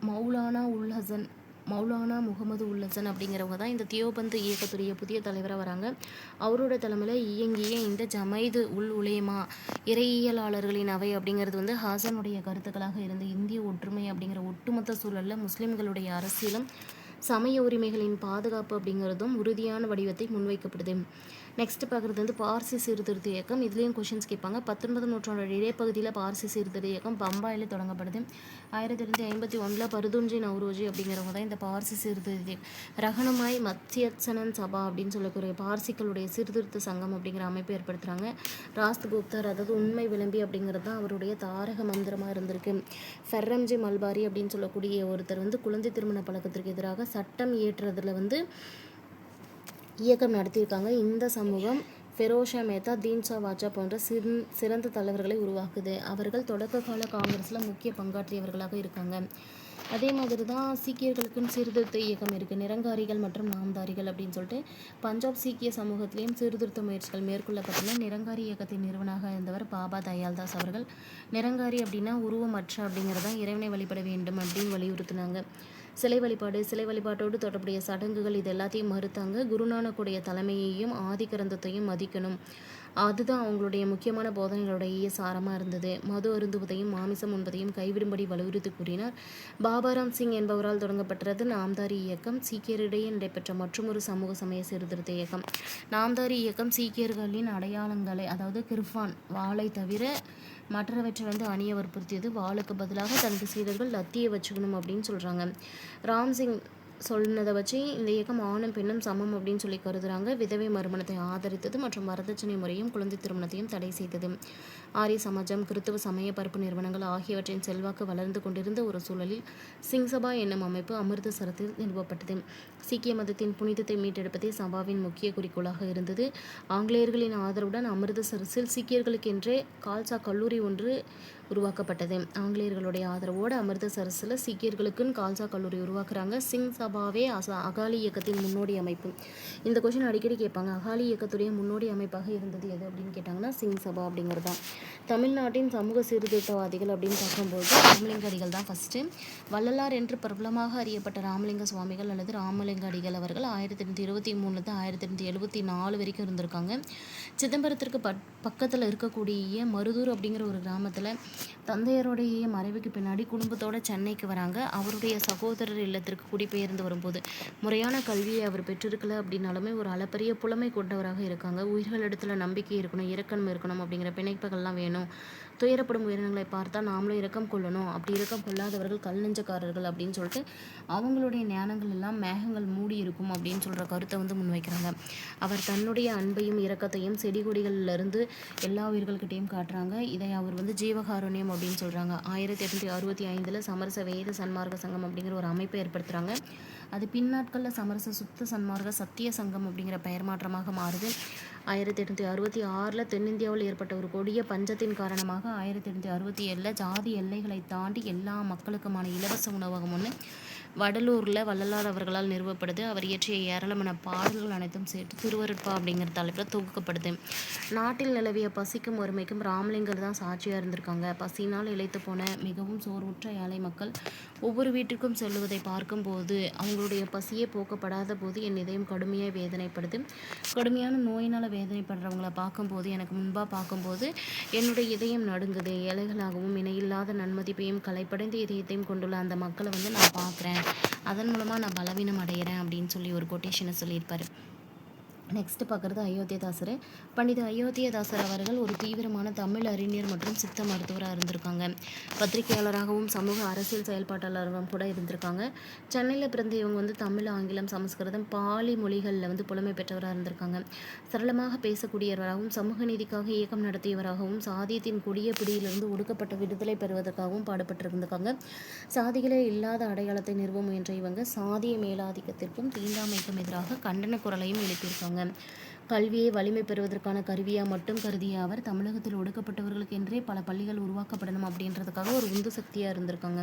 மௌலானா உல் ஹசன் மௌலானா முகமது உல் ஹசன் அப்படிங்கிறவங்க தான் இந்த தியோபந்து இயக்கத்துடைய புதிய தலைவராக வராங்க. அவரோட தலைமையில் இயங்கிய இந்த ஜமைது உல் உலேமா இறையியலாளர்களின் அவை அப்படிங்கிறது வந்து ஹாசனுடைய கருத்துக்களாக இருந்து இந்திய ஒற்றுமை அப்படிங்கிற ஒட்டுமொத்த சூழலில் முஸ்லிம்களுடைய அரசியலும் சமய உரிமைகளின் பாதுகாப்பு அப்படிங்கிறதும் உறுதியான வடிவத்தை முன்வைக்கப்படுது. நெக்ஸ்ட் பார்க்குறது வந்து பார்சி சீர்திருத்த இயக்கம். இதுலேயும் கொஷின்ஸ் கேட்பாங்க. 19ஆம் நூற்றாண்டோட இடைப்பகுதியில் பார்சி சீர்திருத்த இயக்கம் பம்பாயில் தொடங்கப்படுது. 1851 பருதுன்ஜி நவ்ரோஜி அப்படிங்கிறவங்க தான் இந்த பார்சி சீர்திருத்த ரகணமாய் மத்தியசனன் சபா அப்படின்னு சொல்லக்கூடிய பார்சிகளுடைய சீர்திருத்த சங்கம் அப்படிங்கிற அமைப்பு ஏற்படுத்துகிறாங்க. ராஸ்த் குப்தர், அதாவது உண்மை விளம்பி அப்படிங்கிறது தான் அவருடைய தாரக மந்திரமாக இருந்திருக்கு. ஃபெர்ரம்ஜி மல்பாரி அப்படின்னு சொல்லக்கூடிய ஒருத்தர் வந்து குழந்தை திருமண பழக்கத்திற்கு எதிராக சட்டம் இயற்றுறதுல வந்து இயக்கம் நடத்தியிருக்காங்க. இந்த சமூகம் ஃபெரோஷா மேத்தா, தீன்ஷா வாச்சா போன்ற சிறந்த தலைவர்களை உருவாக்குது. அவர்கள் தொடக்க கால காங்கிரஸில் முக்கிய பங்காற்றியவர்களாக இருக்காங்க. அதே மாதிரி தான் சீக்கியர்களுக்குன்னு சீர்திருத்த இயக்கம் இருக்குது. நிரங்காரிகள் மற்றும் நாம்தாரிகள் அப்படின்னு சொல்லிட்டு பஞ்சாப் சீக்கிய சமூகத்திலையும் சீர்திருத்த முயற்சிகள் மேற்கொள்ளப்பட்டன. நிரங்காரி இயக்கத்தின் நிறுவனராக இருந்தவர் பாபா தயால்தாஸ் அவர்கள். நிரங்காரி அப்படின்னா உருவமற்ற அப்படிங்கிறதான் இறைவனை வழிபட வேண்டும் அப்படின்னு வலியுறுத்தினாங்க. சிலை வழிபாட்டோடு தொடர்புடைய சடங்குகள் இது எல்லாத்தையும் மறுத்தாங்க. குருநானக்குடைய தலைமையையும் ஆதிகிரந்தத்தையும் மதிக்கணும், அதுதான் அவங்களுடைய முக்கியமான போதனைகளுடைய சாரமாக இருந்தது. மது அருந்துவதையும் மாமிசம் உண்பதையும் கைவிடும்படி வலியுறுத்தி கூறினார். பாபாராம் சிங் என்பவரால் தொடங்கப்பட்டது நாம்தாரி இயக்கம். சீக்கியரிடையே நடைபெற்ற மற்றொரு சமூக சமய சீர்திருத்த இயக்கம். நாம்தாரி இயக்கம் சீக்கியர்களின் அடையாளங்களை, அதாவது கிர்பான் வாளை தவிர மற்றவற்றை வந்து அணிய வற்புறுத்தியது. வாளுக்கு பதிலாக தனது சீடர்கள் லத்தியை வச்சுக்கணும் அப்படின்னு சொல்கிறாங்க. ராம்சிங் சொன்னதை வச்சு இந்த இயக்கம் ஆணும் பெண்ணும் சமம் அப்படின்னு சொல்லி கருதுகிறாங்க. விதவை மறுமணத்தை ஆதரித்தது மற்றும் வரதட்சணை முறையும் குழந்தை திருமணத்தையும் தடை செய்தது. ஆரிய சமாஜம், கிறித்துவ சமய பரப்பு நிறுவனங்கள் ஆகியவற்றின் செல்வாக்கு வளர்ந்து கொண்டிருந்த ஒரு சூழலில் சிங் சபா என்னும் அமைப்பு அமிர்தசரத்தில் நிறுவப்பட்டது. சீக்கிய மதத்தின் புனிதத்தை மீட்டெடுப்பதே சபாவின் முக்கிய குறிக்கோளாக இருந்தது. ஆங்கிலேயர்களின் ஆதரவுடன் அமிர்தசரஸில் சீக்கியர்களுக்கென்றே கால்சா கல்லூரி ஒன்று உருவாக்கப்பட்டது. ஆங்கிலேயர்களுடைய ஆதரவோடு அமிர்தசரஸில் சீக்கியர்களுக்குன்னு கால்சா கல்லூரி உருவாக்குறாங்க. சிங் சபாவே அகாலி இயக்கத்தின் முன்னோடி அமைப்பு. இந்த கொஷின் அடிக்கடி கேட்பாங்க. அகாலி இயக்கத்துடைய முன்னோடி அமைப்பாக இருந்தது எது அப்படின்னு கேட்டாங்கன்னா சிங் சபா அப்படிங்கிறது தான். தமிழ்நாட்டின் சமூக சீர்திருத்தவாதிகள் அப்படின்னு பார்க்கும்போது ராமலிங்க அடிகள் தான் ஃபஸ்ட்டு. வள்ளலார் என்று பிரபலமாக அறியப்பட்ட ராமலிங்க சுவாமிகள் அல்லது ராமலிங்க அடிகள் அவர்கள் 1823 1874 வரைக்கும் இருந்திருக்காங்க. சிதம்பரத்திற்கு பக்கத்தில் இருக்கக்கூடிய மருதூர் அப்படிங்கிற ஒரு கிராமத்தில் தந்தையருடைய மறைவுக்கு பின்னாடி குடும்பத்தோடு சென்னைக்கு வராங்க. அவருடைய சகோதரர் இல்லத்திற்கு குடிபெயர்ந்து வரும்போது முறையான கல்வியை அவர் பெற்றிருக்கல அப்படின்னாலுமே ஒரு அளப்பரிய புலமை கொண்டவராக இருக்காங்க. உயிர்களிடத்தில் நம்பிக்கை இருக்கணும், இரக்கம் இருக்கணும் அப்படிங்கிற பிணைப்புகள்லாம் வேணும். துயரப்படும் உயிரினங்களை பார்த்தா நாமளும் இரக்கம் கொள்ளணும், அப்படி இரக்கம் கொள்ளாதவர்கள் கல் நெஞ்சக்காரர்கள் அப்படின்னு சொல்லிட்டு அவங்களுடைய ஞானங்கள் எல்லாம் மேகங்கள் மூடி இருக்கும் அப்படின்னு சொல்கிற கருத்தை வந்து முன்வைக்கிறாங்க. அவர் தன்னுடைய அன்பையும் இரக்கத்தையும் செடி கொடிகளிலிருந்து எல்லா உயிர்கள்கிட்டையும் காட்டுறாங்க. இதை அவர் வந்து ஜீவகாருண்யம் அப்படின்னு சொல்கிறாங்க. 1865 சமரச வேத சன்மார்க்க சங்கம் அப்படிங்கிற ஒரு அமைப்பை ஏற்படுத்துகிறாங்க. அது பின்னாட்களில் சமரச சுத்த சன்மார்க்க சத்திய சங்கம் அப்படிங்கிற பெயர் மாற்றமாக மாறுது. 1866 தென்னிந்தியாவில் ஏற்பட்ட ஒரு கொடிய பஞ்சத்தின் காரணமாக 1867 ஜாதி எல்லைகளை தாண்டி எல்லா மக்களுக்குமான இலவச உணவகம் ஒன்று வடலூரில் வள்ளலார் அவர்களால் நிறுவப்படுது. அவர் இயற்றிய ஏராளமான பாடல்கள் அனைத்தும் சேர்த்து திருவருட்பா அப்படிங்கிற தலைப்பில் தொகுக்கப்படுது. நாட்டில் நிலவிய பசிக்கும் வறுமைக்கும் ராமலிங்கர் தான் சாட்சியாக இருந்திருக்காங்க. பசியினால் இழைத்து போன மிகவும் சோர்வுற்ற ஏழை மக்கள் ஒவ்வொரு வீட்டிற்கும் செல்லுவதை பார்க்கும்போது அவங்களுடைய பசியே போக்கப்படாத போது என் இதயம் கடுமையாக வேதனைப்படுது. கடுமையான நோயினால் வேதனைப்படுறவங்களை பார்க்கும்போது, எனக்கு முன்பாக பார்க்கும்போது என்னுடைய இதயம் நடுங்குது. ஏழைகளாகவும் இணையில்லாத நன்மதிப்பையும் கலைப்படைந்த இதயத்தையும் கொண்டுள்ள அந்த மக்களை வந்து நான் பார்க்குறேன். அதன் மூலமாக நான் பலவீனம் அடைகிறேன் அப்படின்னு சொல்லி ஒரு கொட்டேஷனை சொல்லியிருப்பார். நெக்ஸ்ட் பார்க்குறது அயோத்தியதாசர். பண்டித அயோத்தியதாசர் அவர்கள் ஒரு தீவிரமான தமிழ் அறிஞர் மற்றும் சித்த மருத்துவராக இருந்திருக்காங்க. பத்திரிகையாளராகவும் சமூக அரசியல் செயல்பாட்டாளராகவும் கூட இருந்திருக்காங்க. சென்னையில் பிறந்த இவங்க வந்து தமிழ், ஆங்கிலம், சமஸ்கிருதம், பாலி மொழிகளில் வந்து புலமை பெற்றவராக இருந்திருக்காங்க. சரளமாக பேசக்கூடியவராகவும் சமூக நீதிக்காக இயக்கம் நடத்தியவராகவும் சாதியத்தின் கொடிய பிடியிலிருந்து ஒடுக்கப்பட்ட விடுதலை பெறுவதற்காகவும் பாடுபட்டிருந்திருக்காங்க. சாதிகளே இல்லாத அடையாளத்தை நிறுவ முயன்ற இவங்க சாதிய மேலாதிக்கத்திற்கும் தீண்டாமைக்கும் எதிராக கண்டன குரலையும் எழுப்பியிருக்காங்க. கல்வியை வலிமை பெறுவதற்கான கருவியாக மட்டும் கருதிய அவர் தமிழகத்தில் ஒடுக்கப்பட்டவர்களுக்கு என்றே பல பள்ளிகள் உருவாக்கப்படணும் அப்படின்றதுக்காக ஒரு உந்து சக்தியாக இருந்திருக்காங்க.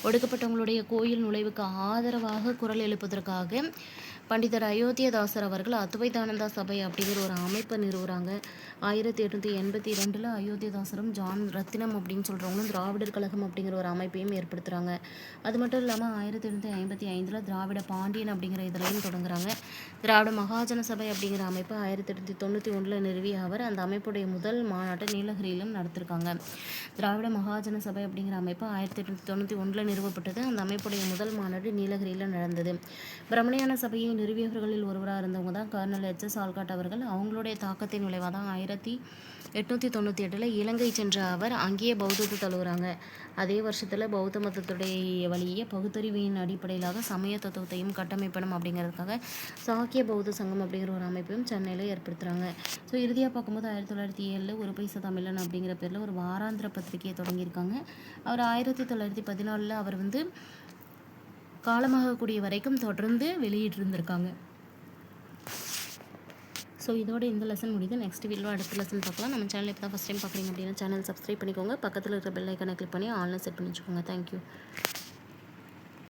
ஒடுக்கப்பட்டவங்களுடைய கோயில் நுழைவுக்கு ஆதரவாக குரல் எழுப்பதற்காக பண்டிதர் அயோத்தியதாசர் அவர்கள் அத்வைதானந்தா சபை அப்படிங்கிற ஒரு அமைப்பை நிறுவுறாங்க. 1882 அயோத்தியதாசரும் ஜான் ரத்தினம் அப்படின்னு சொல்கிறவங்களும் திராவிடர் கழகம் அப்படிங்கிற ஒரு அமைப்பையும் ஏற்படுத்துகிறாங்க. அது மட்டும் இல்லாமல் 1855 திராவிட பாண்டியன் அப்படிங்கிற இதழையும் தொடங்குறாங்க. திராவிட மகாஜன சபை அப்படிங்கிற அமைப்பு 1891 நிறுவிய அவர் அந்த அமைப்புடைய முதல் மாநாட்டை நீலகிரியிலும் நடத்திருக்காங்க. திராவிட மகாஜன சபை அப்படிங்கிற அமைப்பு 1891 நிறுவப்பட்டது. அந்த அமைப்புடைய முதல் மாநாடு நீலகிரியில் நடந்தது. பிரமணியான சபையை நிறுவியவர்களில் ஒருவராக இருந்தவங்க தான் கர்னல் H.S. ஆல்காட் அவர்கள். அவங்களுடைய தாக்கத்தின் விளைவாக தான் 1898 இலங்கை சென்ற அவர் அங்கேயே பௌத்தத்தை தழுவுறாங்க. அதே வருஷத்தில் பௌத்த மதத்துடைய வழியே பகுத்தறிவின் அடிப்படையிலாக சமய தத்துவத்தையும் கட்டமைப்பணும் அப்படிங்கிறதுக்காக சாக்கிய பௌத்த சங்கம் அப்படிங்கிற ஒரு அமைப்பையும் சென்னையில் ஏற்படுத்துகிறாங்க. ஸோ இறுதியாக பார்க்கும்போது 1907 ஒரு பைசா தமிழன் அப்படிங்கிற பேரில் ஒரு வாராந்திர பத்திரிகையை தொடங்கியிருக்காங்க. அவர் 1914 அவர் காலமாகக்கூடிய வரைக்கும் தொடர்ந்து வெளியிட்டிருந்திருக்காங்க. ஸோ இதோட இந்த லெசன் முடியுது. நெக்ஸ்ட் வீடியோவில் அடுத்த லெசன் பார்க்கலாம். நம்ம சேனல் இப்போ தான் ஃபஸ்ட் டைம் பார்க்குறீங்க அப்படின்னா சேனல் சப்ஸ்கிரைப் பண்ணிக்கோங்க. பக்கத்தில் இருக்கிற பெல் ஐக்கானை கிளிக் பண்ணி ஆன்லைன் செட் பண்ணி வச்சுக்கோங்க. தேங்க்யூ.